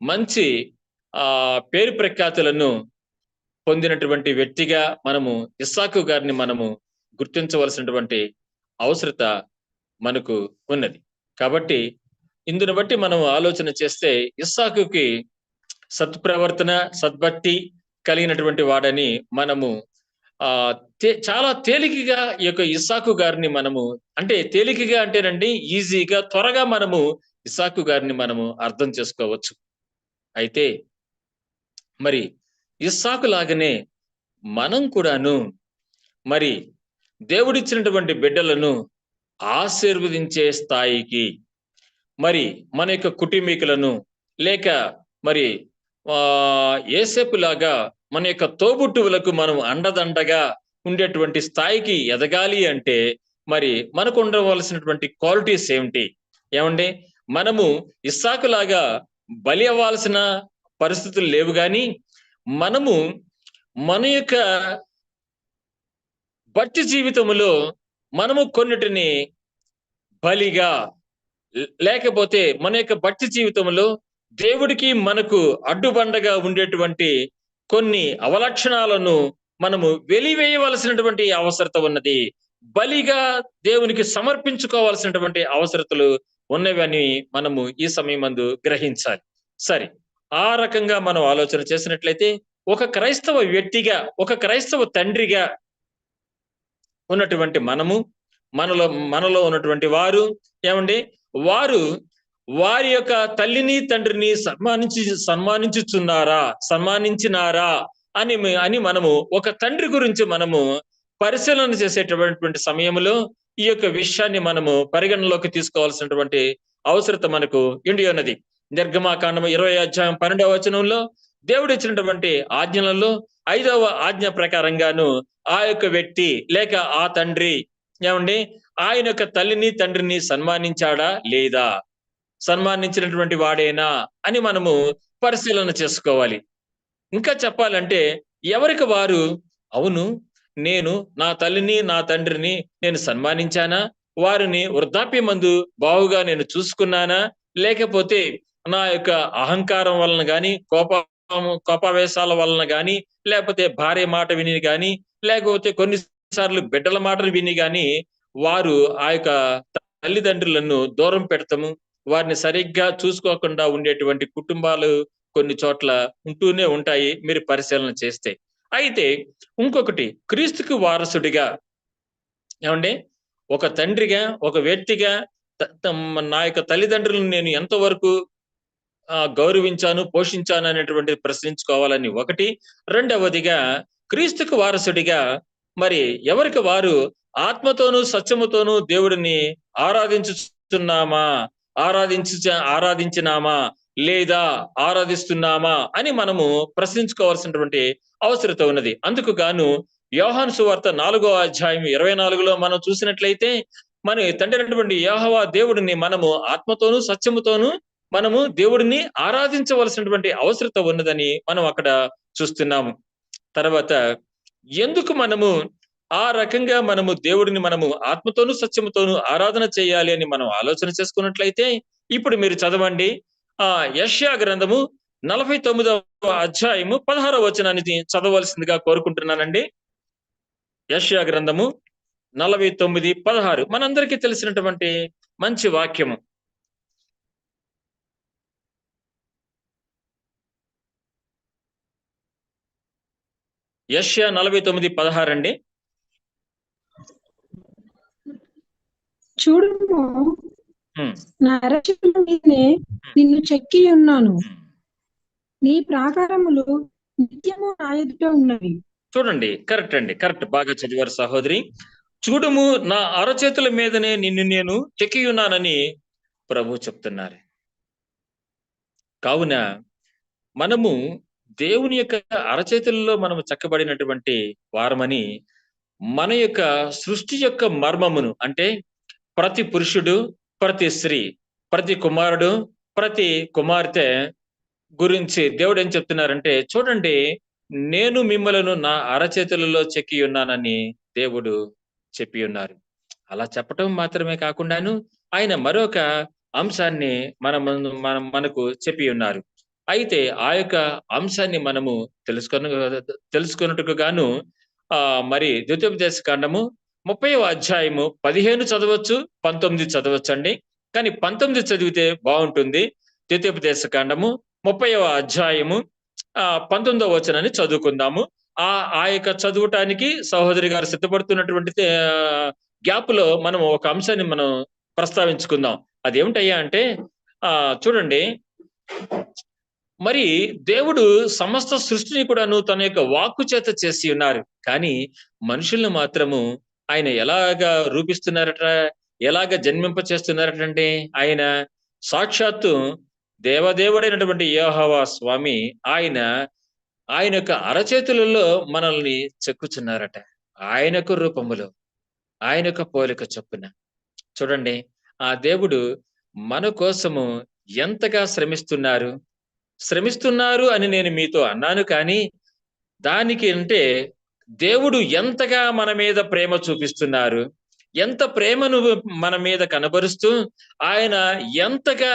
మంచి పేరు ప్రఖ్యాతులను పొందినటువంటి వ్యక్తిగా మనము ఇస్సాకు గారిని మనము గుర్తించవలసినటువంటి అవసరత మనకు ఉన్నది. కాబట్టి ఇందును బట్టి మనం ఆలోచన చేస్తే ఇస్సాకుకి సత్ప్రవర్తన, సద్భక్తి కలిగినటువంటి వాడని మనము చాలా తేలికగా ఈ యొక్క ఇస్సాకు గారిని మనము, అంటే తేలికగా అంటేనండి ఈజీగా త్వరగా మనము ఇస్సాకు గారిని మనము అర్థం చేసుకోవచ్చు. అయితే మరి ఇస్సాకు లాగానే మనం కూడాను మరి దేవుడిచ్చినటువంటి బిడ్డలను ఆశీర్వదించే స్థాయికి మరి మన యొక్క కుటుంబీకులను లేక మరి యేసేపు లాగా మన యొక్క తోబుట్టువులకు మనం అండదండగా ఉండేటువంటి స్థాయికి ఎదగాలి అంటే మరి మనకు ఉండవలసినటువంటి క్వాలిటీస్ ఏమిటి? ఏమండి, మనము ఇస్సాకు లాగా బలి అవ్వాల్సిన పరిస్థితులు లేవు కానీ మనము మన యొక్క భక్తి జీవితంలో మనము కొన్నిటిని బలిగా, లేకపోతే మన యొక్క భక్తి జీవితంలో దేవుడికి మనకు అడ్డుబండగా ఉండేటువంటి కొన్ని అవలక్షణాలను మనము వెలివేయవలసినటువంటి అవసరత ఉన్నది. బలిగా దేవునికి సమర్పించుకోవాల్సినటువంటి అవసరతలు ఉన్నవని మనము ఈ సమయమందు గ్రహించాలి. సరే, ఆ రకంగా మనం ఆలోచన చేసినట్లయితే ఒక క్రైస్తవ వ్యక్తిగా, ఒక క్రైస్తవ తండ్రిగా ఉన్నటువంటి మనము, మనలో ఉన్నటువంటి వారు ఏమండి, వారు వారి యొక్క తల్లిని తండ్రిని సన్మానించినారా అని మనము ఒక తండ్రి గురించి మనము పరిశీలన చేసేటటువంటి సమయంలో ఈ యొక్క విషయాన్ని మనము పరిగణలోకి తీసుకోవాల్సినటువంటి అవసరత మనకు ఉండి ఉన్నది. నిర్గమాకాండము 20:12 దేవుడు ఇచ్చినటువంటి ఆజ్ఞలలో 5వ ఆజ్ఞ ప్రకారంగాను ఆ యొక్క వ్యక్తి లేక ఆ తండ్రి ఏమండి ఆయన యొక్క తల్లిని తండ్రిని సన్మానించాడా లేదా? సన్మానించినటువంటి వాడేనా అని మనము పరిశీలన చేసుకోవాలి. ఇంకా చెప్పాలంటే ఎవరికి వారు, అవును, నేను నా తల్లిని, నా తండ్రిని నేను సన్మానించానా? వారిని వృద్ధాప్యమందు బావుగా నేను చూసుకున్నానా? లేకపోతే నా యొక్క అహంకారం వలన గాని, కోపావేశాల వలన గాని, లేకపోతే భార్య మాట విని గాని, లేకపోతే కొన్ని సార్లు బిడ్డల మాటలు విని గాని, వారు ఆ యొక్క తల్లిదండ్రులను దూరం పెడతాము. వారిని సరిగ్గా చూసుకోకుండా ఉండేటువంటి కుటుంబాలు కొన్ని చోట్ల ఉంటూనే ఉంటాయి మీరు పరిశీలన చేస్తే. అయితే ఇంకొకటి, క్రీస్తుకు వారసుడిగా ఏవండీ, ఒక తండ్రిగా, ఒక వ్యక్తిగా నా యొక్క తల్లిదండ్రులను నేను ఎంతవరకు గౌరవించాను, పోషించాను అనేటువంటిది ప్రశ్నించుకోవాలని ఒకటి. రెండవదిగా క్రీస్తుకు వారసుడిగా మరి ఎవరికి వారు ఆత్మతోనూ, సత్యముతోనూ దేవుడిని ఆరాధించుచున్నామా? ఆరాధించినామా? లేదా ఆరాధిస్తున్నామా? అని మనము ప్రశ్నించుకోవాల్సినటువంటి అవసరత ఉన్నది. అందుకు గాను యోహాను సువార్త 4వ అధ్యాయం 24లో మనం చూసినట్లయితే, మన తండ్రి అయినటువంటి యెహోవా దేవుడిని మనము ఆత్మతోనూ, సత్యముతోనూ మనము దేవుడిని ఆరాధించవలసినటువంటి అవసరత ఉన్నదని మనం అక్కడ చూస్తున్నాము. తర్వాత ఎందుకు మనము ఆ రకంగా మనము దేవుడిని మనము ఆత్మతోనూ, సత్యముతోనూ ఆరాధన చేయాలి అని మనం ఆలోచన చేసుకున్నట్లయితే, ఇప్పుడు మీరు చదవండి. యెషయా గ్రంథము 49వ అధ్యాయము 16వ వచనాన్ని చదవవలసిందిగా కోరుకుంటున్నానండి. యెషయా గ్రంథము 49:16 మనందరికీ తెలిసినటువంటి మంచి వాక్యము. యెషయా 49:16 అండి. చూడుము, హ్మ్. నా అరచేతుల మీదనే నిన్ను చెక్కి ఉన్నాను. హ్మ్. నీ ప్రాకారములు నిత్యము నా ఎదుట ఉన్నవి. చూడండి, కరెక్ట్ అండి. కరెక్ట్. బాగా చదివారు సహోదరి. చూడుము, నా అరచేతుల మీదనే నిన్ను నేను చెక్కియున్నానని ప్రభువు చెప్తున్నారు. కావున మనము దేవుని యొక్క అరచేతుల్లో మనము చెక్కబడినటువంటి వారమని, మన యొక్క సృష్టి యొక్క మర్మమును, అంటే ప్రతి పురుషుడు, ప్రతి స్త్రీ, ప్రతి కుమారుడు, ప్రతి కుమార్తె గురించి దేవుడు ఏం చెప్తున్నారంటే, చూడండి, నేను మిమ్మలను నా అరచేతులలో చెక్కి ఉన్నానని దేవుడు చెప్పి ఉన్నారు. అలా చెప్పటం మాత్రమే కాకుండాను ఆయన మరొక అంశాన్ని మనకు చెప్పి ఉన్నారు. అయితే ఆ యొక్క అంశాన్ని మనము తెలుసుకొనుటకు గాను మరి ద్వితీయోపదేశ కాండము 30వ అధ్యాయము 15 చదవచ్చు, 19 చదవచ్చండి. కానీ 19 చదివితే బాగుంటుంది. ద్వితీయోపదేశ కాండము 30వ అధ్యాయము 19వ వచనాన్ని చదువుకుందాము. ఆ యొక్క చదువటానికి సహోదరి గారు సిద్ధపడుతున్నటువంటి గ్యాప్ లో మనం ఒక అంశాన్ని మనం ప్రస్తావించుకుందాం. అదేమిటయ్యా అంటే చూడండి, మరి దేవుడు సమస్త సృష్టిని కూడాను తన యొక్క వాక్కు చేత చేసి ఉన్నారు. కానీ మనుషుల్ని మాత్రము ఆయన ఎలాగా రూపిస్తున్నారట, ఎలాగ జన్మింప చేస్తున్నారటంటే, ఆయన సాక్షాత్తు దేవదేవుడైనటువంటి యెహోవా స్వామి ఆయన యొక్క అరచేతులలో మనల్ని చెక్కుచున్నారట. ఆయనకు రూపములో, ఆయన యొక్క పోలిక చొప్పున. చూడండి, ఆ దేవుడు మన కోసము ఎంతగా శ్రమిస్తున్నారు అని నేను మీతో అన్నాను. కానీ దానికి అంటే దేవుడు ఎంతగా మన మీద ప్రేమ చూపిస్తున్నారు, ఎంత ప్రేమను మన మీద కనబరుస్తూ ఆయన ఎంతగా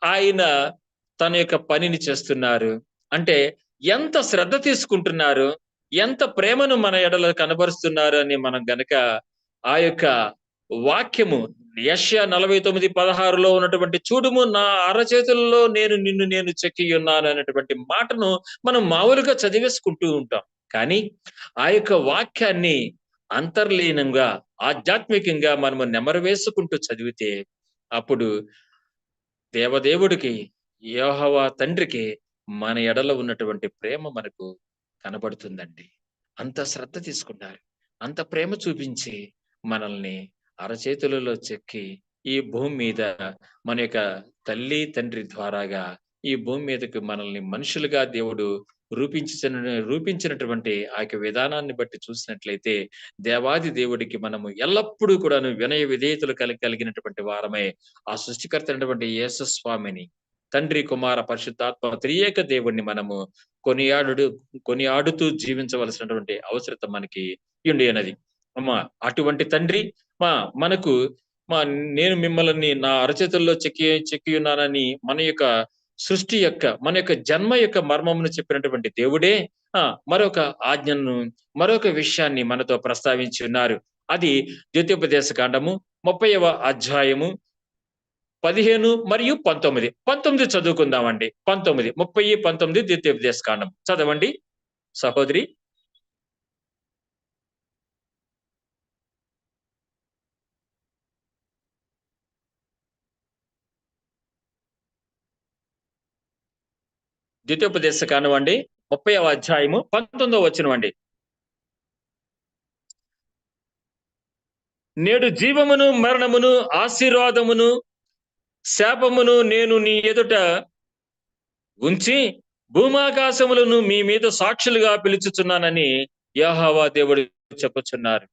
ఆయన తన యొక్క పనిని చేస్తున్నారు అంటే, ఎంత శ్రద్ధ తీసుకుంటున్నారు, ఎంత ప్రేమను మన ఎడల కనబరుస్తున్నారు అని మనం గనక ఆ యొక్క వాక్యము యెషయా 49:16లో ఉన్నటువంటి చూడుము, నా అరచేతుల్లో నేను చెక్కి ఉన్నాను అనేటువంటి మాటను మనం మామూలుగా చదివేసుకుంటూ ఉంటాం. కానీ ఆ యొక్క వాక్యాన్ని అంతర్లీనంగా, ఆధ్యాత్మికంగా మనము నెమరు వేసుకుంటూ చదివితే అప్పుడు దేవదేవుడికి, యెహోవా తండ్రికి మన ఎడల ఉన్నటువంటి ప్రేమ మనకు కనబడుతుందండి. అంత శ్రద్ధ తీసుకున్నారు, అంత ప్రేమ చూపించి మనల్ని అరచేతులలో చెక్కి ఈ భూమి మీద మన యొక్క తల్లి తండ్రి ద్వారాగా ఈ భూమి మీదకి మనల్ని మనుషులుగా దేవుడు రూపించినటువంటి ఆ యొక్క విధానాన్ని బట్టి చూసినట్లయితే దేవాది దేవుడికి మనము ఎల్లప్పుడూ కూడాను వినయ విధేయతలు కలిగినటువంటి వారమై ఆ సృష్టికర్త అయినటువంటి యేసు స్వామిని, తండ్రి కుమార పరిశుద్ధాత్మ త్రియేక దేవుణ్ణి మనము కొనియాడుతూ జీవించవలసినటువంటి అవసరత మనకి ఉండి అన్నది. అమ్మా అటువంటి తండ్రి మనకు నేను మిమ్మల్ని నా అరచేతుల్లో చెక్కి ఉన్నానని మన యొక్క సృష్టి యొక్క మన యొక్క జన్మ యొక్క మర్మమును చెప్పినటువంటి దేవుడే మరొక ఆజ్ఞను మరొక విషయాన్ని మనతో ప్రస్తావించి ఉన్నారు. అది ద్వితీయోపదేశ కాండము 30వ అధ్యాయము 15 మరియు 19 చదువుకుందామండి. 30, 19 ద్వితీయోపదేశ కాండం చదవండి సహోదరి. ద్వితీయోపదేశ కాండం అండి 30వ అధ్యాయము 19వ వచనం అండి. నేడు జీవమును మరణమును ఆశీర్వాదమును శాపమును నేను నీ ఎదుట ఉంచి భూమాకాశములను మీ మీద సాక్షులుగా పిలుచుచున్నానని యెహోవా దేవుడు చెప్పుచున్నారు.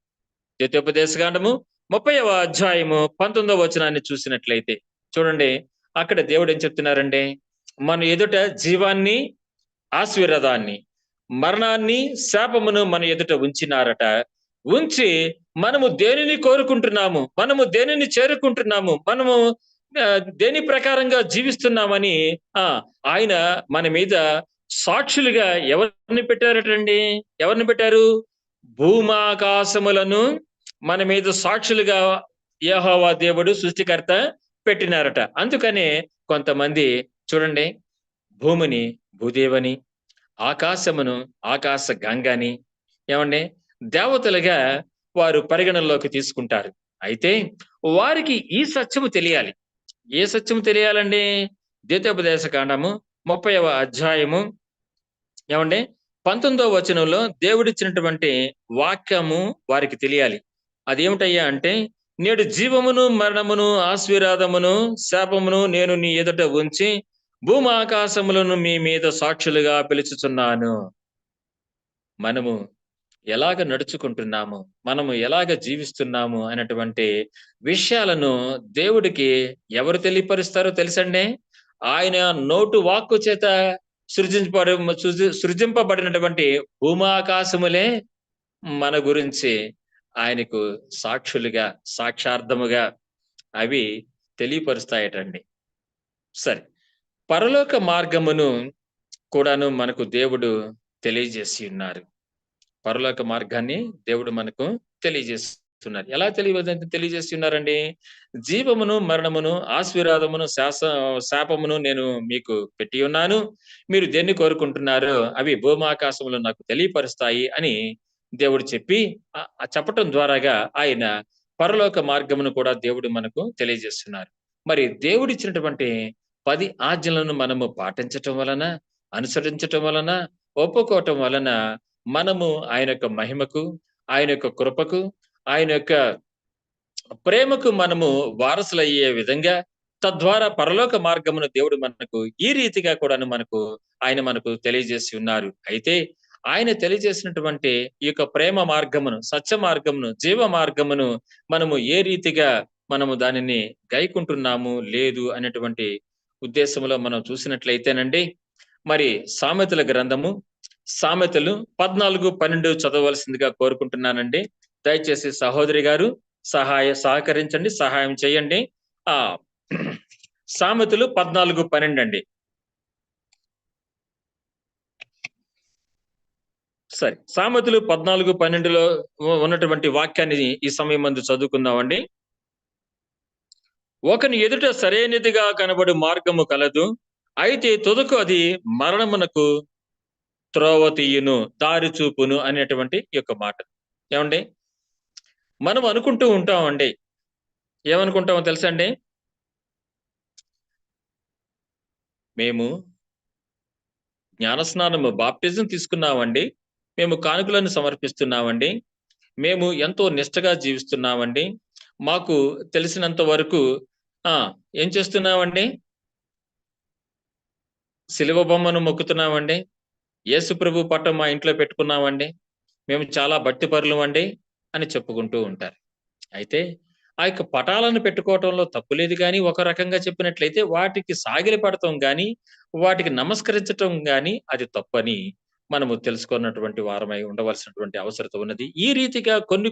ద్వితీయోపదేశ కాండము 30వ అధ్యాయము 19వ వచనాన్ని చూసినట్లయితే చూడండి, అక్కడ దేవుడు ఏం చెప్తున్నారండి? మన ఎదుట జీవాన్ని ఆశీర్వాదాన్ని మరణాన్ని శాపమును మన ఎదుట ఉంచినారట. ఉంచి మనము దేనిని కోరుకుంటున్నాము, మనము దేనిని చేరుకుంటున్నాము, మనము దేని ప్రకారంగా జీవిస్తున్నామని ఆయన మన మీద సాక్షులుగా ఎవరిని పెట్టారటండి? ఎవరిని పెట్టారు? భూమాకాశములను మన మీద సాక్షులుగా యెహోవా దేవుడు సృష్టికర్త పెట్టినారట. అందుకనే కొంతమంది చూడండి, భూమిని భూదేవని, ఆకాశమును ఆకాశ గంగని ఏమండి దేవతలుగా వారు పరిగణనలోకి తీసుకుంటారు. అయితే వారికి ఈ సత్యము తెలియాలి. ఏ సత్యము తెలియాలండి? ద్వితీయోపదేశ కాండము 30వ అధ్యాయము ఏమండి 19వ వచనంలో దేవుడిచ్చినటువంటి వాక్యము వారికి తెలియాలి. అదేమిటయ్యా అంటే, నేడు జీవమును మరణమును ఆశీర్వాదమును శాపమును నేను నీ ఎదుట ఉంచి భూమాకాశములను మీ మీద సాక్షులుగా పిలుచుచున్నాను. మనము ఎలాగ నడుచుకుంటున్నాము, మనము ఎలాగ జీవిస్తున్నాము అనేటువంటి విషయాలను దేవుడికి ఎవరు తెలియపరుస్తారో తెలుసండి? ఆయన నోటు వాక్కు చేత సృజింపబడినటువంటి భూమాకాశములే మన గురించి ఆయనకు సాక్షులుగా సాక్షార్థముగా అవి తెలియపరుస్తాయటండి. సరే, పరలోక మార్గమును కూడాను మనకు దేవుడు తెలియజేసి ఉన్నారు. పరలోక మార్గాన్ని దేవుడు మనకు తెలియజేస్తున్నారు. ఎలా తెలియజేసి ఉన్నారండి? జీవమును మరణమును ఆశీర్వాదమును శాపమును నేను మీకు పెట్టి ఉన్నాను. మీరు దేన్ని కోరుకుంటున్నారో అవి భూమాకాశములు నాకు తెలియపరుస్తాయి అని దేవుడు చెప్పటం ద్వారాగా ఆయన పరలోక మార్గమును కూడా దేవుడు మనకు తెలియజేస్తున్నారు. మరి దేవుడిచ్చినటువంటి 10 ఆజ్ఞలను మనము పాటించటం వలన, అనుసరించటం వలన, ఒప్పుకోవటం వలన మనము ఆయన యొక్క మహిమకు, ఆయన యొక్క కృపకు, ఆయన యొక్క ప్రేమకు మనము వారసులయ్యే విధంగా, తద్వారా పరలోక మార్గమును దేవుడు మనకు ఈ రీతిగా కూడాను ఆయన మనకు తెలియజేసి ఉన్నారు. అయితే ఆయన తెలియజేసినటువంటి ఈ యొక్క ప్రేమ మార్గమును, సత్య మార్గమును, జీవ మార్గమును మనము ఏ రీతిగా మనము దానిని గైకుంటున్నాము లేదు అనేటువంటి ఉద్దేశంలో మనం చూసినట్లయితేనండి, మరి సామెతల గ్రంథము సామెతలు 14:12 చదవవలసిందిగా కోరుకుంటున్నానండి. దయచేసి సహోదరి గారు సహకరించండి, సహాయం చేయండి. సామెతలు 14:12 అండి. సరే, సామెతలు 14:12లో ఉన్నటువంటి వాక్యాన్ని ఈ సమయం మందు చదువుకుందామండి. ఒకని ఎదుట సరైనదిగా కనబడు మార్గము కలదు, అయితే తుదకు అది మరణమునకు త్రోవ తీయును, దారి చూపును అనేటువంటి యొక్క మాట. ఏమండి, మనం అనుకుంటూ ఉంటామండి, ఏమనుకుంటామో తెలుసా అండి? మేము జ్ఞానస్నానము బాప్టిజం తీసుకున్నామండి, మేము కానుకలను సమర్పిస్తున్నామండి, మేము ఎంతో నిష్టగా జీవిస్తున్నామండి, మాకు తెలిసినంత వరకు ఏం చేస్తున్నామండి? సిలువ బొమ్మను మొక్కుతున్నామండి, యేసు ప్రభు పట్టం మా ఇంట్లో పెట్టుకున్నామండి, మేము చాలా భక్తిపరులం అండి అని చెప్పుకుంటూ ఉంటారు. అయితే ఆ యొక్క పటాలను పెట్టుకోవటంలో తప్పు లేదు గానీ, ఒక రకంగా చెప్పినట్లయితే వాటికి సాగిలపడటం గానీ, వాటికి నమస్కరించటం గానీ అది తప్పని మనము తెలుసుకున్నటువంటి వారమై ఉండవలసినటువంటి అవసరత ఉన్నది. ఈ రీతిగా కొన్ని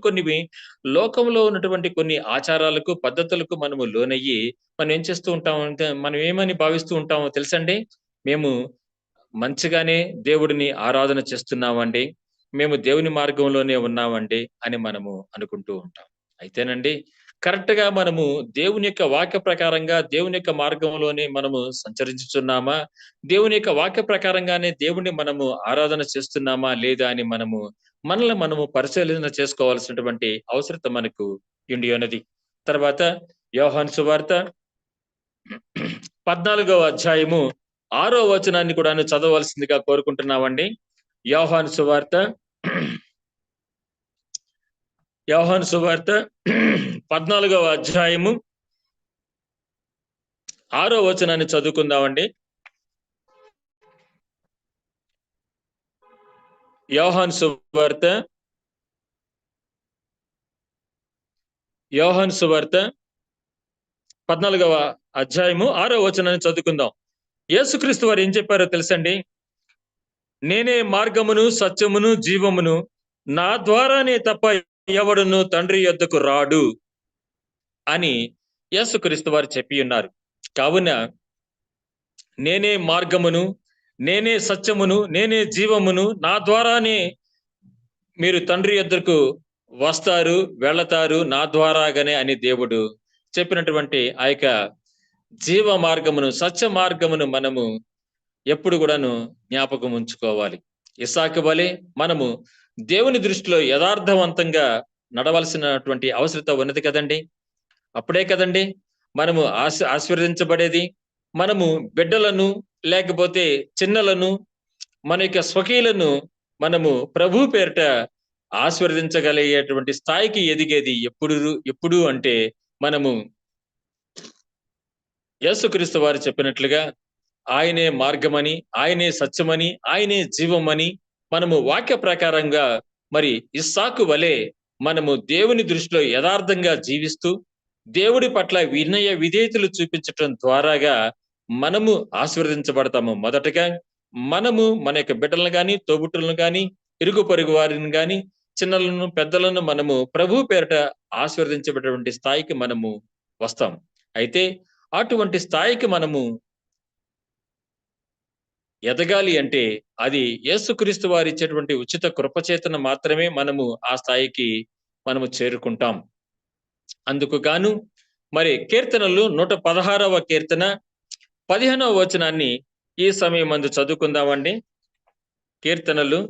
లోకంలో ఉన్నటువంటి కొన్ని ఆచారాలకు, పద్ధతులకు మనము లోనయ్యి మనం ఏం చేస్తూ ఉంటామంటే, మనం ఏమని భావిస్తూ ఉంటామో తెలుసండి? మేము మంచిగానే దేవుడిని ఆరాధన చేస్తున్నామండి. మేము దేవుని మార్గంలోనే ఉన్నామండి అని మనము అనుకుంటూ ఉంటాం. అయితేనండి కరెక్ట్‌గా మనము దేవుని యొక్క వాక్య ప్రకారంగా, దేవుని యొక్క మార్గంలోనే మనము సంచరించుచున్నామా? దేవుని యొక్క వాక్య ప్రకారంగానే దేవుడిని మనము ఆరాధన చేస్తున్నామా? లేదా? అని మనల్ని మనము పరిశీలన చేసుకోవాల్సినటువంటి అవసరత మనకు ఉండి ఉన్నది. తర్వాత యోహాను సువార్త 14వ అధ్యాయము 6వ వచనాన్ని కూడాను చదవవలసిందిగా కోరుకుంటున్నామండి. యోహాను సువార్త 14వ అధ్యాయము 6వ వచనాన్ని చదువుకుందామండి. యోహాను సువార్త 14వ అధ్యాయము 6వ వచనాన్ని చదువుకుందాం. యేసుక్రీస్తు వారు ఏం చెప్పారో తెలుసండి? నేనే మార్గమును, సత్యమును, జీవమును, నా ద్వారానే తప్ప ఎవడును తండ్రి యొద్దకు రాడు అని యేసుక్రీస్తు వారు చెప్పి ఉన్నారు. కావున నేనే మార్గమును, నేనే సత్యమును, నేనే జీవమును, నా ద్వారానే మీరు తండ్రి యొద్దకు వస్తారు, వెళతారు నా ద్వారాగానే అని దేవుడు చెప్పినటువంటి ఆ యొక్క జీవ మార్గమును, సత్య మార్గమును మనము ఎప్పుడు కూడాను జ్ఞాపకం ఉంచుకోవాలి. ఇస్సాకు వలె మనము దేవుని దృష్టిలో యథార్థవంతంగా నడవలసినటువంటి అవసరత ఉన్నది కదండి. అప్పుడే కదండి మనము ఆశీర్వదించబడేది. మనము బిడ్డలను, లేకపోతే చిన్నలను, మన యొక్క స్వకీయులను మనము ప్రభు పేరిట ఆశీర్వదించగలిగేటువంటి స్థాయికి ఎదిగేది ఎప్పుడు అంటే మనము యేసుక్రీస్తు వారు చెప్పినట్లుగా ఆయనే మార్గమని, ఆయనే సత్యమని, ఆయనే జీవమని మనము వాక్య ప్రకారంగా మరి ఇస్సాకు వలె మనము దేవుని దృష్టిలో యథార్థంగా జీవిస్తూ దేవుడి పట్ల వినయ విధేయతలు చూపించటం ద్వారాగా మనము ఆశీర్వదించబడతాము. మొదటగా మనము మన యొక్క బిడ్డలను గాని, తోబుట్టులను గాని, ఇరుగు పొరుగు వారిని గాని, చిన్నలను, పెద్దలను మనము ప్రభు పేరిట ఆశీర్వదించబడేటువంటి స్థాయికి మనము వస్తాం. అయితే అటువంటి స్థాయికి మనము ఎదగాలి అంటే అది యేసుక్రీస్తు వారు ఇచ్చేటువంటి ఉచిత కృపచేతన మాత్రమే మనము ఆ స్థాయికి మనము చేరుకుంటాం. అందుకు గాను మరి కీర్తనలు 116వ కీర్తన 15వ వచనాన్ని ఈ సమయమందు చదువుకుందామండి. కీర్తనలు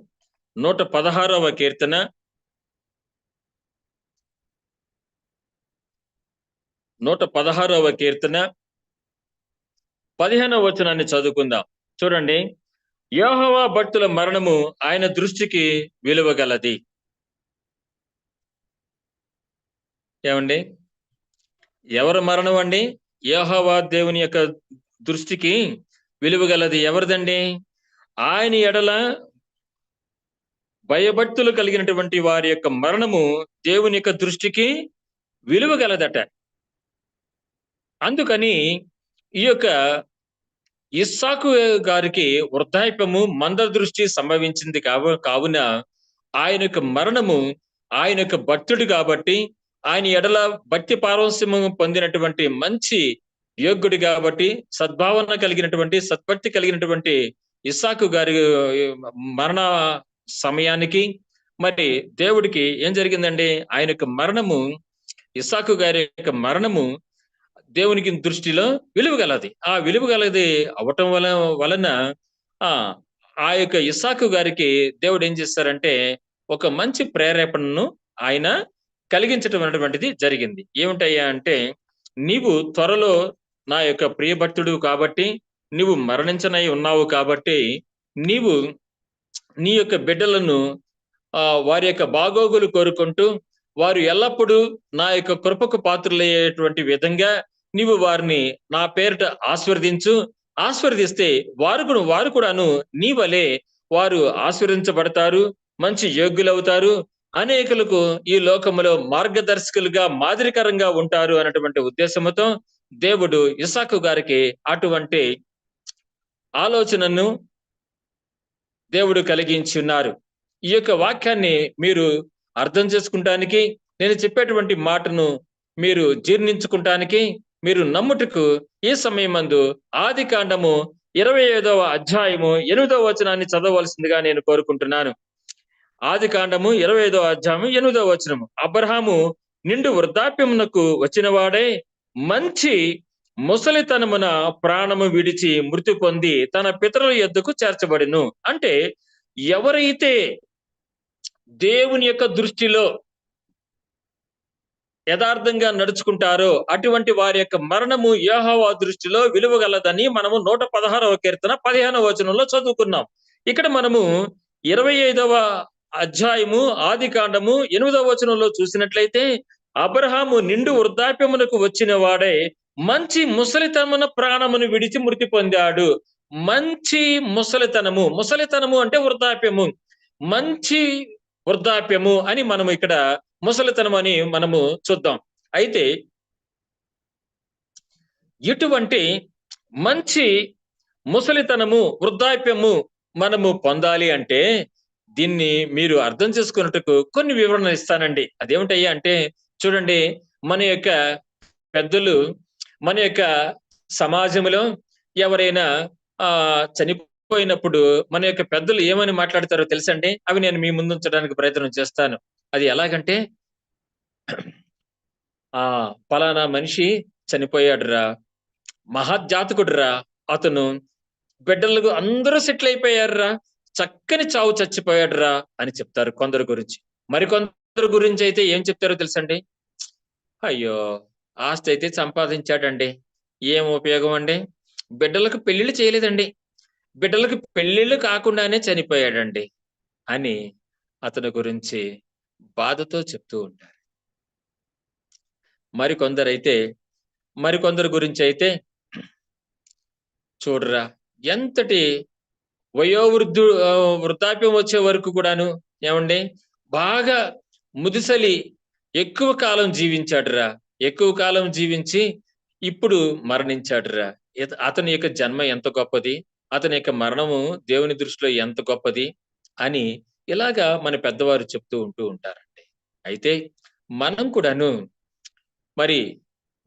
116వ కీర్తన 116వ కీర్తన 15వ వచనాన్ని చదువుకుందాం. చూడండి, యెహోవా భక్తుల మరణము ఆయన దృష్టికి విలువగలది. ఏమండి? ఎవరి మరణం అండి? యెహోవా దేవుని యొక్క దృష్టికి విలువగలది. ఎవరిదండి? ఆయన ఎడల భయభక్తులు కలిగినటువంటి వారి యొక్క మరణము దేవుని యొక్క దృష్టికి విలువగలదట. అందుకని ఈ యొక్క ఇస్సాకు గారికి వృద్ధాప్యము మంద దృష్టి సంభవించింది కావున ఆయన యొక్క మరణము ఆయన యొక్క భక్తుడు కాబట్టి, ఆయన ఎడల భక్తి పారవస్యము పొందినటువంటి మంచి యోగ్యుడు కాబట్టి, సద్భావన కలిగినటువంటి, సద్భక్తి కలిగినటువంటి ఇస్సాకు గారి మరణ సమయానికి మరి దేవుడికి ఏం జరిగిందండి? ఆయన యొక్క మరణము, ఇస్సాకు గారి యొక్క మరణము దేవునికి దృష్టిలో విలువగలది. ఆ విలువగలది అవటం వలన ఆ యొక్క ఇస్సాకు గారికి దేవుడు ఏం చేస్తారంటే ఒక మంచి ప్రేరేపణను ఆయన కలిగించటం అనేటువంటిది జరిగింది. ఏమిటయ్యా అంటే, నీవు త్వరలో నా యొక్క ప్రియభక్తుడు కాబట్టి, నీవు మరణించనై ఉన్నావు కాబట్టి, నీవు నీ యొక్క బిడ్డలను వారి యొక్క బాగోగులు కోరుకుంటూ వారు ఎల్లప్పుడూ నా యొక్క కృపకు పాత్రులయ్యేటువంటి విధంగా నీవు వారిని నా పేరిట ఆశీర్వదించు. ఆశీర్వదిస్తే వారు కూడాను నీ వలె వారు ఆశీర్వదించబడతారు, మంచి యోగ్యులవుతారు, అనేకులకు ఈ లోకములో మార్గదర్శకులుగా మాదిరికరంగా ఉంటారు అన్నటువంటి ఉద్దేశంతో దేవుడు ఇస్సాకు గారికి అటువంటి ఆలోచనను దేవుడు కలిగించి ఉన్నారు. ఈ యొక్క వాక్యాన్ని మీరు అర్థం చేసుకుంటానికి, నేను చెప్పేటువంటి మాటను మీరు జీర్ణించుకుంటానికి, మీరు నమ్ముటకు ఈ సమయమందు ఆదికాండము 25వ అధ్యాయము 8వ వచనాన్ని చదవవలసిందిగా నేను కోరుకుంటున్నాను. ఆదికాండము 25వ అధ్యాయము 8వ వచనము. అబ్రహాము నిండు వృద్ధాప్యమునకు వచ్చిన వాడే మంచి ముసలితనమున ప్రాణము విడిచి మృతి పొంది తన పితరుల యొద్దకు చేర్చబడిను. అంటే ఎవరైతే దేవుని యొక్క దృష్టిలో యథార్థంగా నడుచుకుంటారో అటువంటి వారి యొక్క మరణము యెహోవా దృష్టిలో విలువగలదని మనము 116వ కీర్తన 15వ వచనంలో చదువుకున్నాం. ఇక్కడ మనము 25వ అధ్యాయము ఆదికాండము 8వ వచనంలో చూసినట్లయితే అబ్రహాము నిండు వృద్ధాప్యమునకు వచ్చిన వాడే మంచి ముసలితనమున ప్రాణమును విడిచి మృతి పొందాడు. మంచి ముసలితనము అంటే వృద్ధాప్యము. మంచి వృద్ధాప్యము అని మనము ఇక్కడ ముసలితనం అని మనము చూద్దాం. అయితే ఇటువంటి మంచి ముసలితనము, వృద్ధాప్యము మనము పొందాలి అంటే దీన్ని మీరు అర్థం చేసుకున్నట్టుకు కొన్ని వివరణలు ఇస్తానండి. అదేమిటయ్యా అంటే చూడండి, మన యొక్క పెద్దలు, మన యొక్క సమాజంలో ఎవరైనా చనిపోయినప్పుడు మన యొక్క పెద్దలు ఏమని మాట్లాడతారో తెలుసండి? అవి నేను మీ ముందు ఉంచడానికి ప్రయత్నం చేస్తాను. అది ఎలాగంటే, పలానా మనిషి చనిపోయాడురా, మహాజాతకుడురా, అతను బిడ్డలకు అందరూ సెటిల్ అయిపోయారురా, చక్కని చావు చచ్చిపోయాడురా అని చెప్తారు కొందరు గురించి. మరికొందరు గురించి అయితే ఏం చెప్తారో తెలుసండి? అయ్యో, ఆస్తి అయితే సంపాదించాడండి, ఏం ఉపయోగం అండి, బిడ్డలకు పెళ్లిళ్ళు చేయలేదండి, బిడ్డలకు పెళ్లిళ్ళు కాకుండానే చనిపోయాడండి అని అతని గురించి బాధతో చెప్తూ ఉంటారు. మరికొందరు గురించి అయితే చూడరా, ఎంతటి వృద్ధాప్యం వచ్చే వరకు కూడాను ఏమండి బాగా ముదిసలి ఎక్కువ కాలం జీవించాడురా, ఎక్కువ కాలం జీవించి ఇప్పుడు మరణించాడురా. అతని యొక్క జన్మ ఎంత గొప్పది, అతని యొక్క మరణము దేవుని దృష్టిలో ఎంత గొప్పది అని ఇలాగా మన పెద్దవారు చెప్తూ ఉంటూ ఉంటారండి. అయితే మనం కూడాను మరి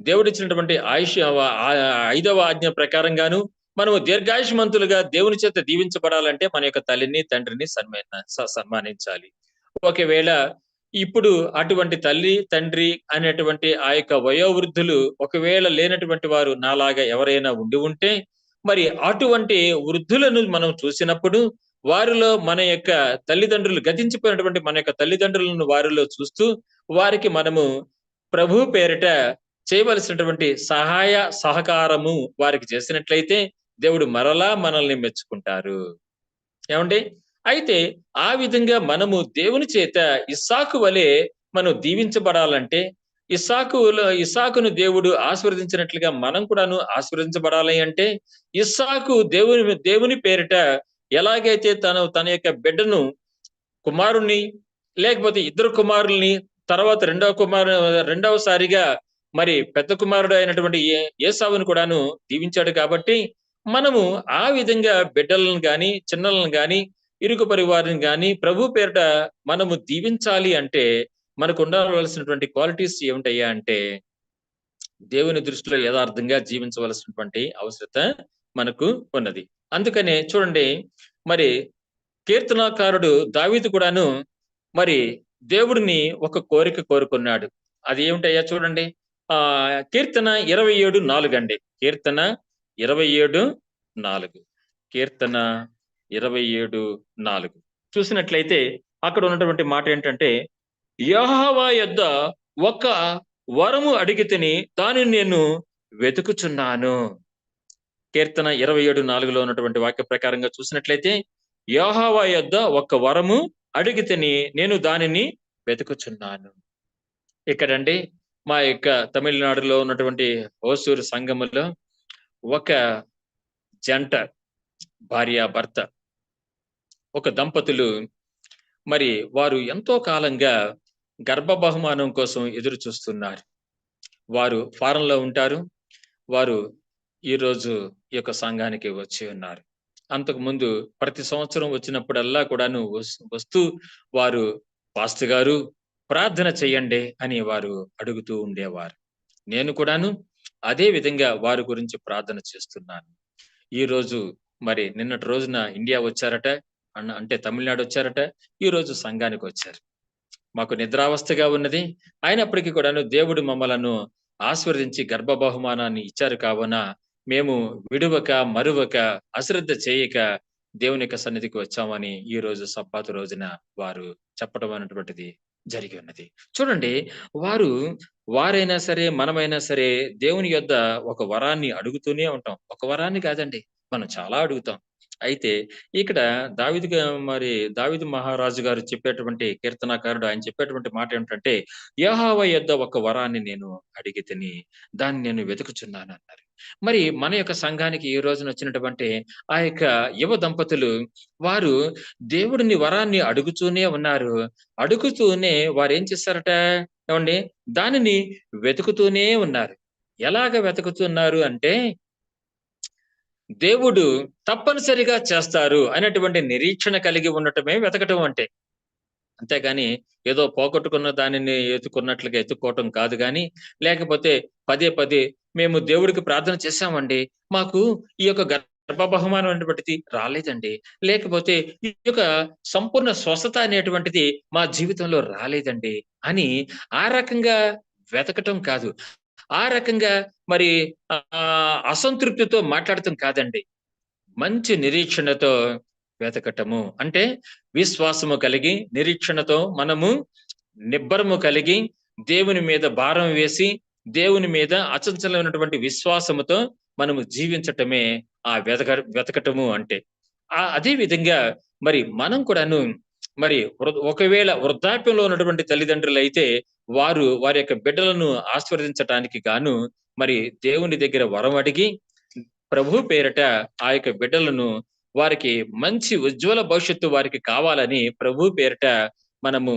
దేవుడిచ్చినటువంటి ఆయుష్ 5వ ఆజ్ఞ ప్రకారంగాను మనము దీర్ఘాయుష్మంతులుగా దేవుని చేత దీవించబడాలంటే మన యొక్క తల్లిని తండ్రిని సన్మానించాలి. ఒకవేళ ఇప్పుడు అటువంటి తల్లి తండ్రి అనేటువంటి ఆ యొక్క వయోవృద్ధులు ఒకవేళ లేనటువంటి వారు నాలాగా ఎవరైనా ఉండి ఉంటే, మరి అటువంటి వృద్ధులను మనం చూసినప్పుడు వారిలో మన యొక్క తల్లిదండ్రులు, గతించిపోయినటువంటి మన యొక్క తల్లిదండ్రులను వారిలో చూస్తూ వారికి మనము ప్రభు పేరిట చేయవలసినటువంటి సహాయ సహకారము వారికి చేసినట్లయితే దేవుడు మరలా మనల్ని మెచ్చుకుంటారు. ఏమండి? అయితే ఆ విధంగా మనము దేవుని చేత ఇస్సాకు వలె మనం దీవించబడాలంటే, ఇస్సాకును దేవుడు ఆశీర్వదించినట్లుగా మనం కూడాను ఆశీర్వదించబడాలి అంటే, ఇస్సాకు దేవుని పేరిట ఎలాగైతే తన యొక్క బిడ్డను, కుమారుణ్ణి లేకపోతే ఇద్దరు కుమారుల్ని, తర్వాత రెండవసారిగా మరి పెద్ద కుమారుడు అయినటువంటి ఏసావును కూడాను దీవించాడు కాబట్టి మనము ఆ విధంగా బిడ్డలను గాని, చిన్నలను గాని, ఇరుగు పరివారిని గాని ప్రభు పేరిట మనము దీవించాలి అంటే మనకు ఉండవలసినటువంటి క్వాలిటీస్ ఏమిటయ్యా అంటే, దేవుని దృష్టిలో యథార్థంగా జీవించవలసినటువంటి అవసరత మనకు ఉన్నది. అందుకనే చూడండి, మరి కీర్తనాకారుడు దావీదు కూడాను మరి దేవుడిని ఒక కోరిక కోరుకున్నాడు. అది ఏమిటయ్యా చూడండి, కీర్తన 27:4 అండి. కీర్తన 27:4 కీర్తన 27:4 చూసినట్లయితే అక్కడ ఉన్నటువంటి మాట ఏంటంటే, యెహోవా యొద్ద ఒక వరము అడిగితిని, దానిని నేను వెతుకుచున్నాను. కీర్తన 27:4లో ఉన్నటువంటి వాక్య ప్రకారంగా చూసినట్లయితే, యెహోవా యొద్ద ఒక వరము అడిగితిని, నేను దానిని వెతుకుచున్నాను. ఇక్కడండి మా యొక్క తమిళనాడులో ఉన్నటువంటి హోసూరు సంఘములో ఒక జంట, భార్య భర్త, ఒక దంపతులు మరి వారు ఎంతో కాలంగా గర్భ బహుమానం కోసం ఎదురు చూస్తున్నారు. వారు ఫారెన్‌లో ఉంటారు. వారు ఈరోజు ఈ యొక్క సంఘానికి వచ్చి ఉన్నారు. అంతకుముందు ప్రతి సంవత్సరం వచ్చినప్పుడల్లా కూడాను వస్తూ వారు పాస్టర్ గారు ప్రార్థన చేయండి అని వారు అడుగుతూ ఉండేవారు. నేను కూడాను అదే విధంగా వారి గురించి ప్రార్థన చేస్తున్నాను. ఈరోజు మరి నిన్నటి రోజున ఇండియా వచ్చారట. అంటే తమిళనాడు వచ్చారట. ఈరోజు సంఘానికి వచ్చారు. మాకు నిద్రావస్థగా ఉన్నది. అయినప్పటికీ కూడాను దేవుడు మమ్మలను ఆశీర్వదించి గర్భ బహుమానాన్ని ఇచ్చారు కావున మేము విడువక, మరువక, అశ్రద్ధ చేయక దేవుని యొక్క సన్నిధికి వచ్చామని ఈ రోజు సబ్బాతు రోజున వారు చెప్పడం అనేటువంటిది జరిగి ఉన్నది. చూడండి, వారు వారైనా సరే, మనమైనా సరే దేవుని యొద్ద ఒక వరాన్ని అడుగుతూనే ఉంటాం. ఒక వరాన్ని కాదండి. మనం చాలా అడుగుతాం. అయితే ఇక్కడ దావీదు మహారాజు గారు చెప్పేటువంటి కీర్తనాకారుడు ఆయన చెప్పేటువంటి మాట ఏమిటంటే, యెహోవా యొద్ద ఒక వరాన్ని నేను అడిగితిని, దాన్ని నేను వెతుకుచున్నాను అన్నారు. మరి మన యొక్క సంఘానికి ఈ రోజున వచ్చినటువంటి ఆ యొక్క యువ దంపతులు వారు దేవుడిని వరాన్ని అడుగుతూనే ఉన్నారు. అడుగుతూనే వారేం చేశారట ఏవండి? దానిని వెతుకుతూనే ఉన్నారు. ఎలాగ వెతుకుతున్నారు అంటే, దేవుడు తప్పనిసరిగా చేస్తారు అనేటువంటి నిరీక్షణ కలిగి ఉండటమే వెతకటం అంటే. అంతేగాని ఏదో పోగొట్టుకున్న దానిని ఎతుకున్నట్లుగా ఎతుక్కోవటం కాదు గానీ, లేకపోతే పదే పదే మేము దేవుడికి ప్రార్థన చేశామండి. మాకు ఈ యొక్క గర్భ బహుమానం అనేటువంటిది రాలేదండి. లేకపోతే ఈ యొక్క సంపూర్ణ స్వస్థత అనేటువంటిది మా జీవితంలో రాలేదండి అని ఆ రకంగా వెతకటం కాదు. ఆ రకంగా మరి అసంతృప్తితో మాట్లాడటం కాదండి. మంచి నిరీక్షణతో వెతకటము. అంటే విశ్వాసము కలిగి, నిరీక్షణతో మనము నిబ్బరము కలిగి, దేవుని మీద భారం వేసి, దేవుని మీద అచంచలమైనటువంటి విశ్వాసముతో మనము జీవించటమే ఆ వెతకటము అంటే. అదే విధంగా మరి మనం కూడాను మరి ఒకవేళ వృద్ధాప్యంలో ఉన్నటువంటి తల్లిదండ్రులైతే వారి యొక్క బిడ్డలను ఆశీర్వదించటానికి గాను మరి దేవుని దగ్గర వరం అడిగి ప్రభు పేరట ఆ యొక్క బిడ్డలను వారికి మంచి ఉజ్వల భవిష్యత్తు వారికి కావాలని ప్రభు పేరట మనము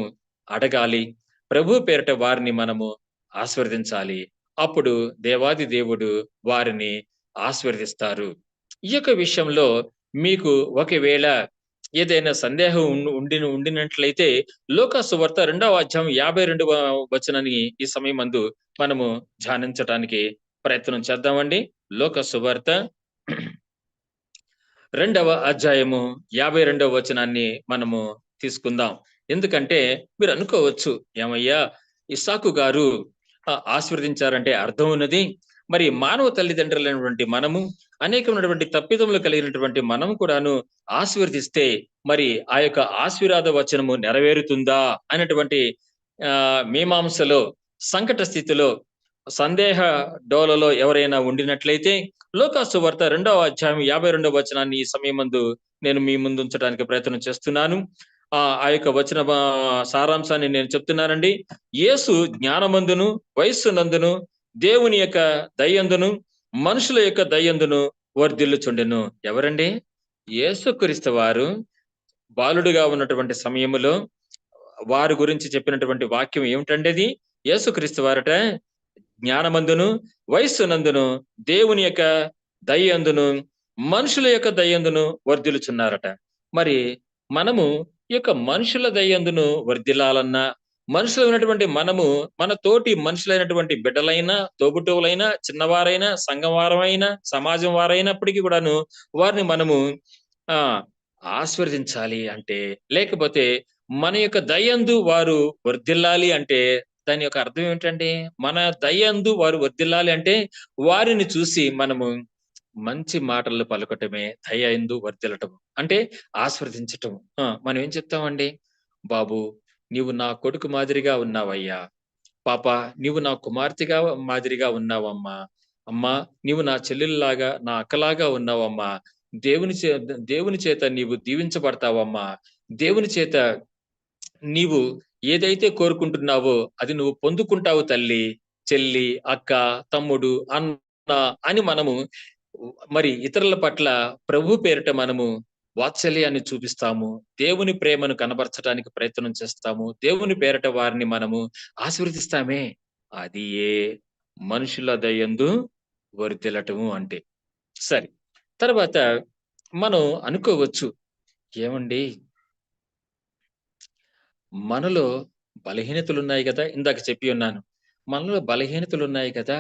అడగాలి. ప్రభు పేరట వారిని మనము ఆశీర్వదించాలి. అప్పుడు దేవాది దేవుడు వారిని ఆశీర్వదిస్తారు. ఈ యొక్క విషయంలో మీకు ఒకవేళ ఏదైనా సందేహం ఉండినట్లయితే లూకా సువార్త 2వ అధ్యాయం 52వ వచనాన్ని ఈ సమయమందు మనము ధ్యానించటానికి ప్రయత్నం చేద్దామండి. లూకా సువార్త 2వ అధ్యాయము 52వ వచనాన్ని మనము తీసుకుందాం. ఎందుకంటే మీరు అనుకోవచ్చు, ఏమయ్యా ఇస్సాకు గారు ఆశీర్వదించారంటే అర్థం ఉన్నది. మరి మానవ తల్లిదండ్రులైనటువంటి మనము అనేకమైనటువంటి తప్పిదములు కలిగినటువంటి మనం కూడాను ఆశీర్వదిస్తే మరి ఆ యొక్క ఆశీర్వాద వచనము నెరవేరుతుందా అనేటువంటి మీమాంసలో, సంకట స్థితిలో, సందేహ డోలలో ఎవరైనా ఉండినట్లయితే లూకా సువార్త 2వ అధ్యాయం 52వ వచనాన్ని ఈ సమయమందు నేను మీ ముందు ఉంచడానికి ప్రయత్నం చేస్తున్నాను. ఆ యొక్క వచన సారాంశాన్ని నేను చెప్తున్నానండి. యేసు జ్ఞానమందును, వయస్సునందును, దేవుని యొక్క దయందును, మనుషుల యొక్క దయందును వర్ధిల్లుచుండెను. ఎవరండి? యేసుక్రీస్తు వారు బాలుడుగా ఉన్నటువంటి సమయములో వారి గురించి చెప్పినటువంటి వాక్యం ఏమిటండి అది? యేసుక్రీస్తు వారట జ్ఞానమందును, వయస్సునందును, దేవుని యొక్క దయందును, మనుషుల యొక్క దయందును వర్ధిల్లుచున్నారట. మరి మనము ఈ యొక్క మనుషుల దయందును వర్ధిల్లాలన్నా, మనుషులైనటువంటి మనము మన తోటి మనుషులైనటువంటి బిడ్డలైనా, తోబుట్టువులైనా, చిన్నవారైనా, సంఘం వారమైనా, సమాజం వారైనప్పటికీ కూడాను వారిని మనము ఆశీర్వదించాలి అంటే, లేకపోతే మన యొక్క దయందు వారు వర్ధిల్లాలి అంటే దాని యొక్క అర్థం ఏమిటండి? మన దయందు వారు వర్ధిల్లాలి అంటే వారిని చూసి మనము మంచి మాటలు పలకటమే దయందు వర్ధిల్లటం. అంటే ఆశీర్వదించటం. మనం ఏం చెప్తామండి? బాబు, నీవు నా కొడుకు మాదిరిగా ఉన్నావయ్యా. పాప, నీవు నా కుమార్తెగా మాదిరిగా ఉన్నావమ్మా. అమ్మా, నీవు నా చెల్లెల్లాగా, నా అక్కలాగా ఉన్నావమ్మా. దేవుని చేత నీవు దీవించబడతావమ్మా. దేవుని చేత నీవు ఏదైతే కోరుకుంటున్నావో అది నువ్వు పొందుకుంటావు తల్లి, చెల్లి, అక్క, తమ్ముడు, అన్న అని మనము మరి ఇతరుల పట్ల ప్రభు పేరిట మనము వాత్సల్యాన్ని చూపిస్తాము, దేవుని ప్రేమను కనబరచడానికి ప్రయత్నం చేస్తాము, దేవుని పేరట వారిని మనము ఆశీర్వదిస్తామే, అది ఏ మనుషుల దయందు వర్ధిల్లటము అంటే. సరే. తర్వాత మనం అనుకోవచ్చు, ఏమండి మనలో బలహీనతలున్నాయి గదా! ఇందాక చెప్పి ఉన్నాను. మనలో బలహీనతలున్నాయి కదా!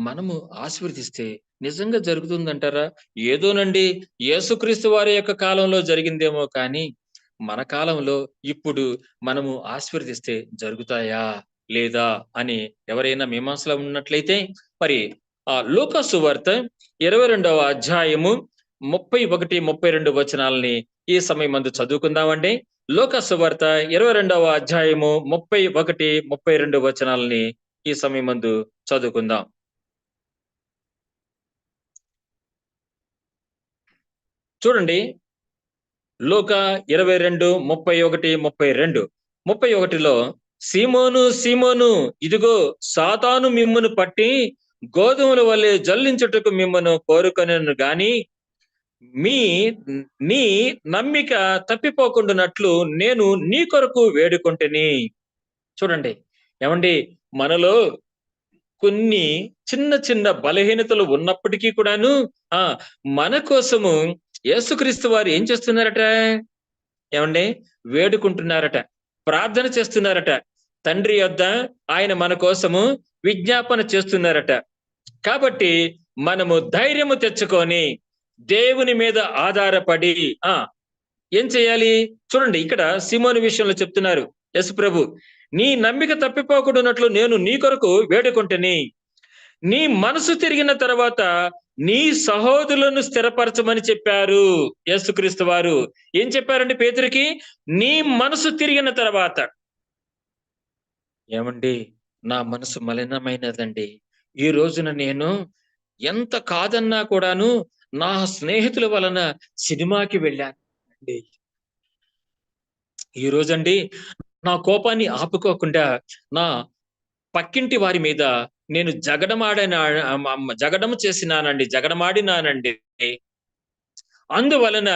మనము ఆశీర్వదిస్తే నిజంగా జరుగుతుందంటారా? ఏదోనండి యేసుక్రీస్తు వారి యొక్క కాలంలో జరిగిందేమో కానీ, మన కాలంలో ఇప్పుడు మనము ఆశీర్వదిస్తే జరుగుతాయా? లేదా? అని ఎవరైనా మీమాంసలో ఉన్నట్లయితే మరి లూకా సువార్త 22వ అధ్యాయము 31, 32 వచనాలని ఈ సమయమందు చదువుకుందామండి. లూకా సువార్త 22వ అధ్యాయము 31, 32 వచనాలని ఈ సమయమందు చదువుకుందాం. చూడండి, లూకా 22, 31, 32. 31లో సీమోను, సీమోను, ఇదిగో సాతాను మిమ్మును పట్టి గోధుమల వలె జల్లించుటకు మిమ్మను కోరుకొనెను గాని మీ నీ నమ్మిక తప్పిపోకుండానట్లు నేను నీ కొరకు వేడుకొంటిని. చూడండి, ఏమండి మనలో కొన్ని చిన్న చిన్న బలహీనతలు ఉన్నప్పటికీ కూడాను ఆ మన కోసము యేసుక్రీస్తు వారు ఏం చేస్తున్నారట? ఏమండి వేడుకుంటున్నారట, ప్రార్థన చేస్తున్నారట, తండ్రి యొద్ద ఆయన మన కోసము విజ్ఞాపన చేస్తున్నారట. కాబట్టి మనము ధైర్యము తెచ్చుకొని దేవుని మీద ఆధారపడి ఆ ఏం చేయాలి? చూడండి, ఇక్కడ సీమోను విషయంలో చెప్తున్నారు యేసు ప్రభు, నీ నమ్మిక తప్పిపోకుండానట్లు నేను నీ కొరకు వేడుకొంటిని. నీ మనసు తిరిగిన తర్వాత నీ సహోదరులను స్థిరపరచమని చెప్పారు యేసుక్రీస్తు వారు. ఏం చెప్పారండి పేతురుకి? నీ మనసు తిరిగిన తర్వాత. ఏమండి నా మనసు మలినమైనదండి. ఈ రోజున నేను ఎంత కాదన్నా కూడాను నా స్నేహితుల వలన సినిమాకి వెళ్ళానండి. ఈ రోజండి నా కోపాన్ని ఆపుకోకుండా నా పక్కింటి వారి మీద నేను జగడము చేసినానండి, జగడమాడినానండి. అందువలన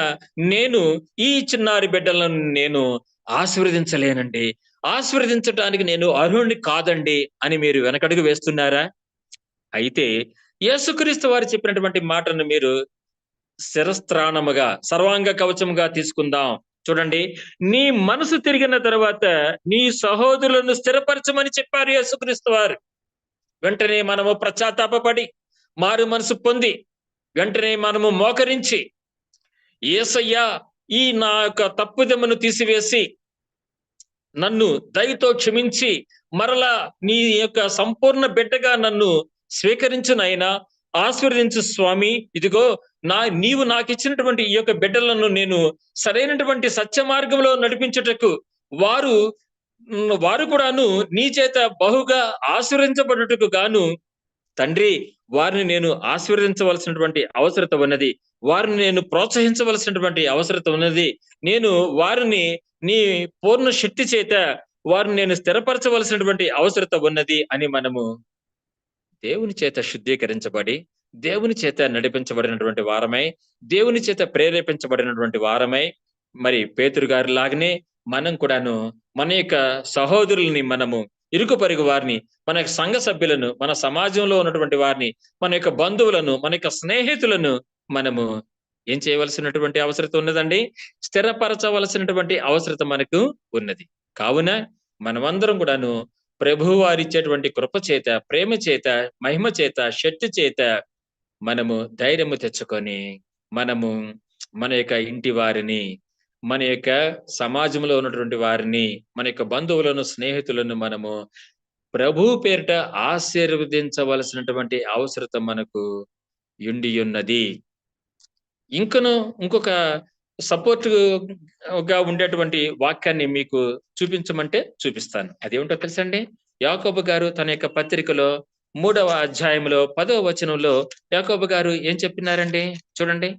నేను ఈ చిన్నారి బిడ్డలను నేను ఆశీర్వదించలేనండి. ఆశీర్వదించటానికి నేను అర్హుడిని కాదండి అని మీరు వెనకడుగు వేస్తున్నారా? అయితే యేసుక్రీస్తు వారు చెప్పినటువంటి మాటను మీరు శిరస్త్రాణముగా, సర్వాంగ కవచముగా తీసుకుందాం. చూడండి, నీ మనసు తిరిగిన తర్వాత నీ సహోదరులను స్థిరపరచమని చెప్పారు యేసుక్రీస్తు వారు. వెంటనే మనము పశ్చాత్తాపపడి మారు మనసు పొంది వెంటనే మనము మోకరించి, యేసయ్యా ఈ నా యొక్క తప్పుదమ్మను తీసివేసి నన్ను దయతో క్షమించి మరలా నీ యొక్క సంపూర్ణ బిడ్డగా నన్ను స్వీకరించు నాయనా, ఆశీర్వదించు స్వామి. ఇదిగో నీవు నాకు ఇచ్చినటువంటి ఈ యొక్క బిడ్డలను నేను సరైనటువంటి సత్య మార్గంలో నడిపించుటకు వారు వారు కూడాను నీ చేత బహుగా ఆశీర్వదించబడుటకు గాను తండ్రి వారిని నేను ఆశీర్వదించవలసినటువంటి అవసరత ఉన్నది. వారిని నేను ప్రోత్సహించవలసినటువంటి అవసరత ఉన్నది. నేను వారిని నీ పూర్ణ శక్తి చేత వారిని నేను స్థిరపరచవలసినటువంటి అవసరత ఉన్నది అని మనము దేవుని చేత శుద్ధీకరించబడి, దేవుని చేత నడిపించబడినటువంటి వారమై, దేవుని చేత ప్రేరేపించబడినటువంటి వారమై, మరి పేతురు గారి లాగానే మనం కూడాను మన యొక్క సహోదరుల్ని మనము ఇరుకు పొరుగు వారిని, మన యొక్క సంఘ సభ్యులను, మన సమాజంలో ఉన్నటువంటి వారిని, మన యొక్క బంధువులను, మన యొక్క స్నేహితులను మనము ఏం చేయవలసినటువంటి అవసరత ఉన్నదండి? స్థిరపరచవలసినటువంటి అవసరత మనకు ఉన్నది. కావున మనమందరం కూడాను ప్రభువు వారిచ్చేటువంటి కృప చేత, ప్రేమ చేత, మహిమ చేత, శక్తి చేత మనము ధైర్యము తెచ్చుకొని మనము మన యొక్క ఇంటి వారిని, మన యొక్క సమాజంలో ఉన్నటువంటి వారిని, మన యొక్క బంధువులను, స్నేహితులను మనము ప్రభువు పేరిట ఆశీర్వదించవలసినటువంటి అవసరత మనకు యుండి ఉన్నది. ఇంకొక సపోర్ట్ గా ఉండేటువంటి వాక్యాన్ని మీకు చూపించమంటే చూపిస్తాను. అదేమిటో తెలుసండి? యాకోబు గారు తన యొక్క పత్రికలో 3వ అధ్యాయంలో 10వ వచనంలో యాకోబు గారు ఏం చెప్పినారండి? చూడండి,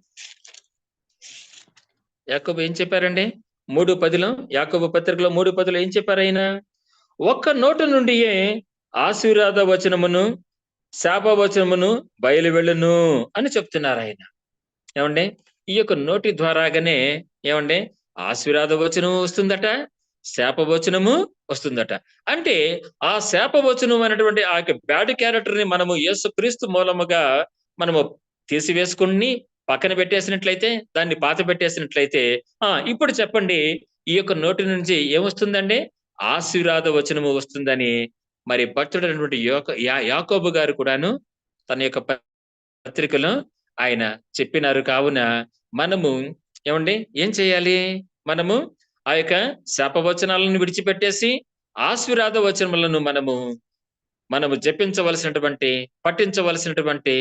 యాకోబు ఏం చెప్పారండి? 3:10లో, యాకోబు పత్రికలో 3:10లో ఏం చెప్పారు ఆయన? ఒక్క నోటు నుండియే ఆశీర్వాద వచనమును, శాప వచనమును బయలు వెళ్ళును అని చెప్తున్నారు ఆయన. ఏమండి? ఈ యొక్క నోటి ద్వారాగానే ఏమండి ఆశీర్వాద వచనం వస్తుందట, శాపవచనము వస్తుందట. అంటే ఆ శాపవచనం అనేటువంటి ఆ యొక్క బ్యాడ్ క్యారెక్టర్ ని మనము యేసుక్రీస్తు మూలముగా మనము తీసివేసుకుని పక్కన పెట్టేసినట్లయితే, దాన్ని పాత పెట్టేసినట్లయితే, ఇప్పుడు చెప్పండి, ఈ యొక్క నోటి నుంచి ఏమొస్తుందండి? ఆశీర్వాద వచనము వస్తుందని మరి భక్తుడైనటువంటి యాకోబు గారు కూడాను తన యొక్క పత్రికలో ఆయన చెప్పినారు. కావున మనము ఏమండి ఏం చేయాలి? మనము ఆ యొక్క శాపవచనాలను విడిచిపెట్టేసి ఆశీర్వాద వచనములను మనము జపించవలసినటువంటి, పఠించవలసినటువంటి,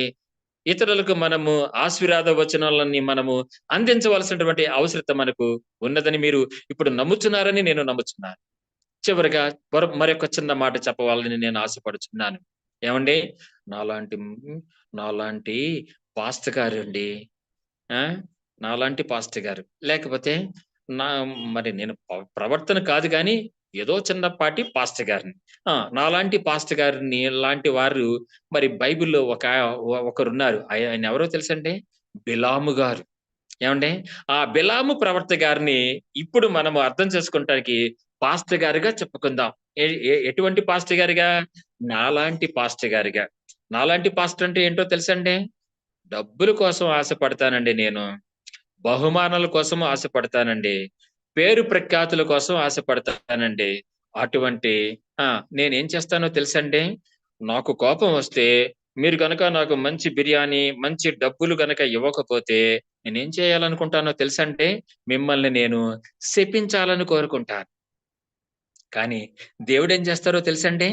ఇతరులకు మనము ఆశీర్వాద వచనాలని మనము అందించవలసినటువంటి అవసరత మనకు ఉన్నదని మీరు ఇప్పుడు నమ్ముచున్నారని నేను నమ్ముచున్నాను. చివరగా మరొక చిన్న మాట చెప్పవాలని నేను ఆశపడుచున్నాను. ఏమండి? నాలాంటి నాలాంటి పాస్టర్ గారండి. ఆ! నాలాంటి పాస్టర్ గారు. లేకపోతే నా మరి నేను ప్రవర్తన కాదు గానీ, ఏదో చిన్నపాటి పాస్టర్ గారిని. నాలాంటి పాస్టర్ గారిని లాంటి వారు మరి బైబిల్‌లో ఒకరున్నారు. ఆయన ఎవరో తెలుసండి? బిలాము గారు. ఏమండి? ఆ బిలాము ప్రవర్త గారిని ఇప్పుడు మనము అర్థం చేసుకుంటానికి పాస్టర్ గారుగా చెప్పుకుందాం. ఎ ఎ ఎటువంటి పాస్టర్ గారుగా? నాలాంటి పాస్టర్ గారుగా. నాలాంటి పాస్టర్ అంటే ఏంటో తెలుసండి? డబ్బుల కోసం ఆశపడతానండి నేను. బహుమానాల కోసం ఆశపడతానండి. పేరు ప్రఖ్యాతుల కోసం ఆశపడతానండి. అటువంటి నేనేం చేస్తానో తెలుసండి? నాకు కోపం వస్తే మీరు గనక నాకు మంచి బిర్యానీ, మంచి డబ్బులు గనక ఇవ్వకపోతే నేనేం చేయాలనుకుంటానో తెలుసంటే? మిమ్మల్ని నేను శపించాలని కోరుకుంటాను. కానీ దేవుడేం చేస్తారో తెలుసండి?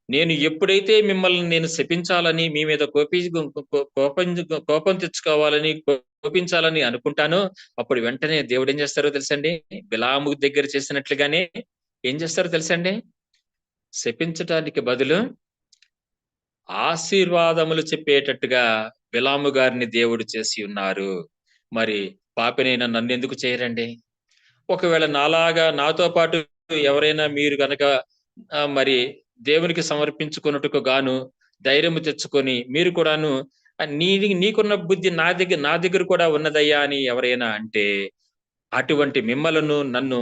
నేను ఎప్పుడైతే మిమ్మల్ని నేను శపించాలని, మీ మీద కోపం తెచ్చుకోవాలని, కోపించాలని అనుకుంటానో, అప్పుడు వెంటనే దేవుడేం చేస్తారో తెలుసండి? బిలాము దగ్గర చేసినట్లుగానే ఏం చేస్తారో తెలుసండి? శపించటానికి బదులు ఆశీర్వాదములు చెప్పేటట్టుగా బిలాము గారిని దేవుడు చేసి ఉన్నారు. మరి పాపినైన నన్నెందుకు చేయరండి? ఒకవేళ నాతో పాటు ఎవరైనా మీరు గనక మరి దేవునికి సమర్పించుకొనుటకు గాను ధైర్యము తెచ్చుకొని మీరు కూడాను నీకున్న బుద్ధి నా దగ్గర కూడా ఉన్నదయ్యా అని ఎవరైనా అంటే, అటువంటి మిమ్మలను నన్ను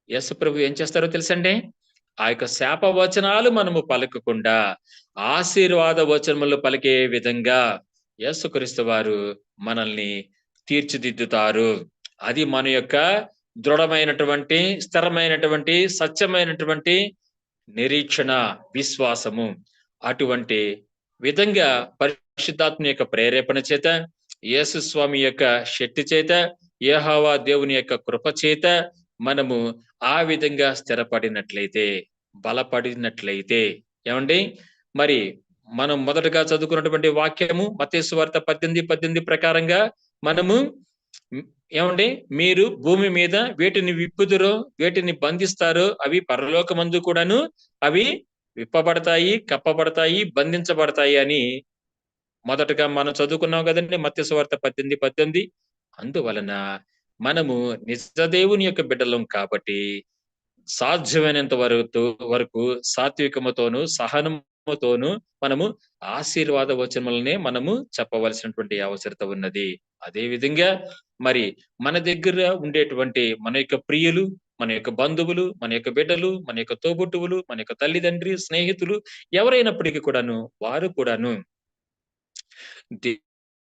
యేసుప్రభు ఏం చేస్తారో తెలుసండి? ఆ యొక్క శాప వచనాలు మనము పలకకుండా ఆశీర్వాద వచనములు పలికే విధంగా యేసుక్రీస్తు వారు మనల్ని తీర్చిదిద్దుతారు. అది మన యొక్క దృఢమైనటువంటి, స్థిరమైనటువంటి, సత్యమైనటువంటి నిరీక్షణ, విశ్వాసము. అటువంటి విధంగా పరిశుద్ధాత్మ యొక్క ప్రేరేపణ చేత, యేసు స్వామి యొక్క శక్తి చేత, యెహోవా దేవుని యొక్క కృప చేత మనము ఆ విధంగా స్థిరపడినట్లయితే, బలపడినట్లయితే, ఏమండి? మరి మనం మొదటగా చదువుకున్నటువంటి వాక్యము మత్తయి సువార్త 18:18 ప్రకారంగా మనము ఏమండి? మీరు భూమి మీద వేటిని విప్పుదురో, వేటిని బంధిస్తారో అవి పరలోకమందు కూడాను అవి విప్పబడతాయి, కప్పబడతాయి, బంధించబడతాయి అని మొదటగా మనం చదువుకున్నాం కదండి మత్తయి సువార్త 18:18. అందువలన మనము నిజ దేవుని యొక్క బిడ్డలం కాబట్టి సాధ్యమైనంత వరకు సాత్వికముతోను, సహనముతోను మనము ఆశీర్వాద వచనములనే మనము చెప్పవలసినటువంటి అవసరత ఉన్నది. అదే విధంగా మరి మన దగ్గర ఉండేటువంటి మన యొక్క ప్రియులు, మన యొక్క బంధువులు, మన యొక్క బిడ్డలు, మన యొక్క తోబుట్టువులు, మన యొక్క తల్లిదండ్రి, స్నేహితులు ఎవరైనప్పటికీ కూడాను వారు కూడాను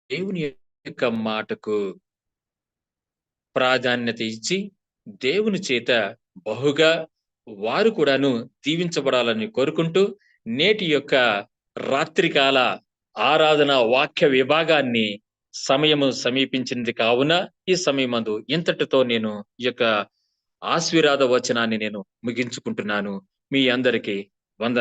దేవుని యొక్క మాటకు ప్రాధాన్యత ఇచ్చి దేవుని చేత బహుగా వారు కూడాను దీవించబడాలని కోరుకుంటూ నేటి యొక్క రాత్రికాల ఆరాధన వాక్య విభాగాన్ని సమయము సమీపించింది కావున ఈ సమయమందు ఇంతటితో నేను ఈ యొక్క ఆశీర్వాద వచనాన్ని నేను ముగించుకుంటున్నాను. మీ అందరికీ వందనాలు.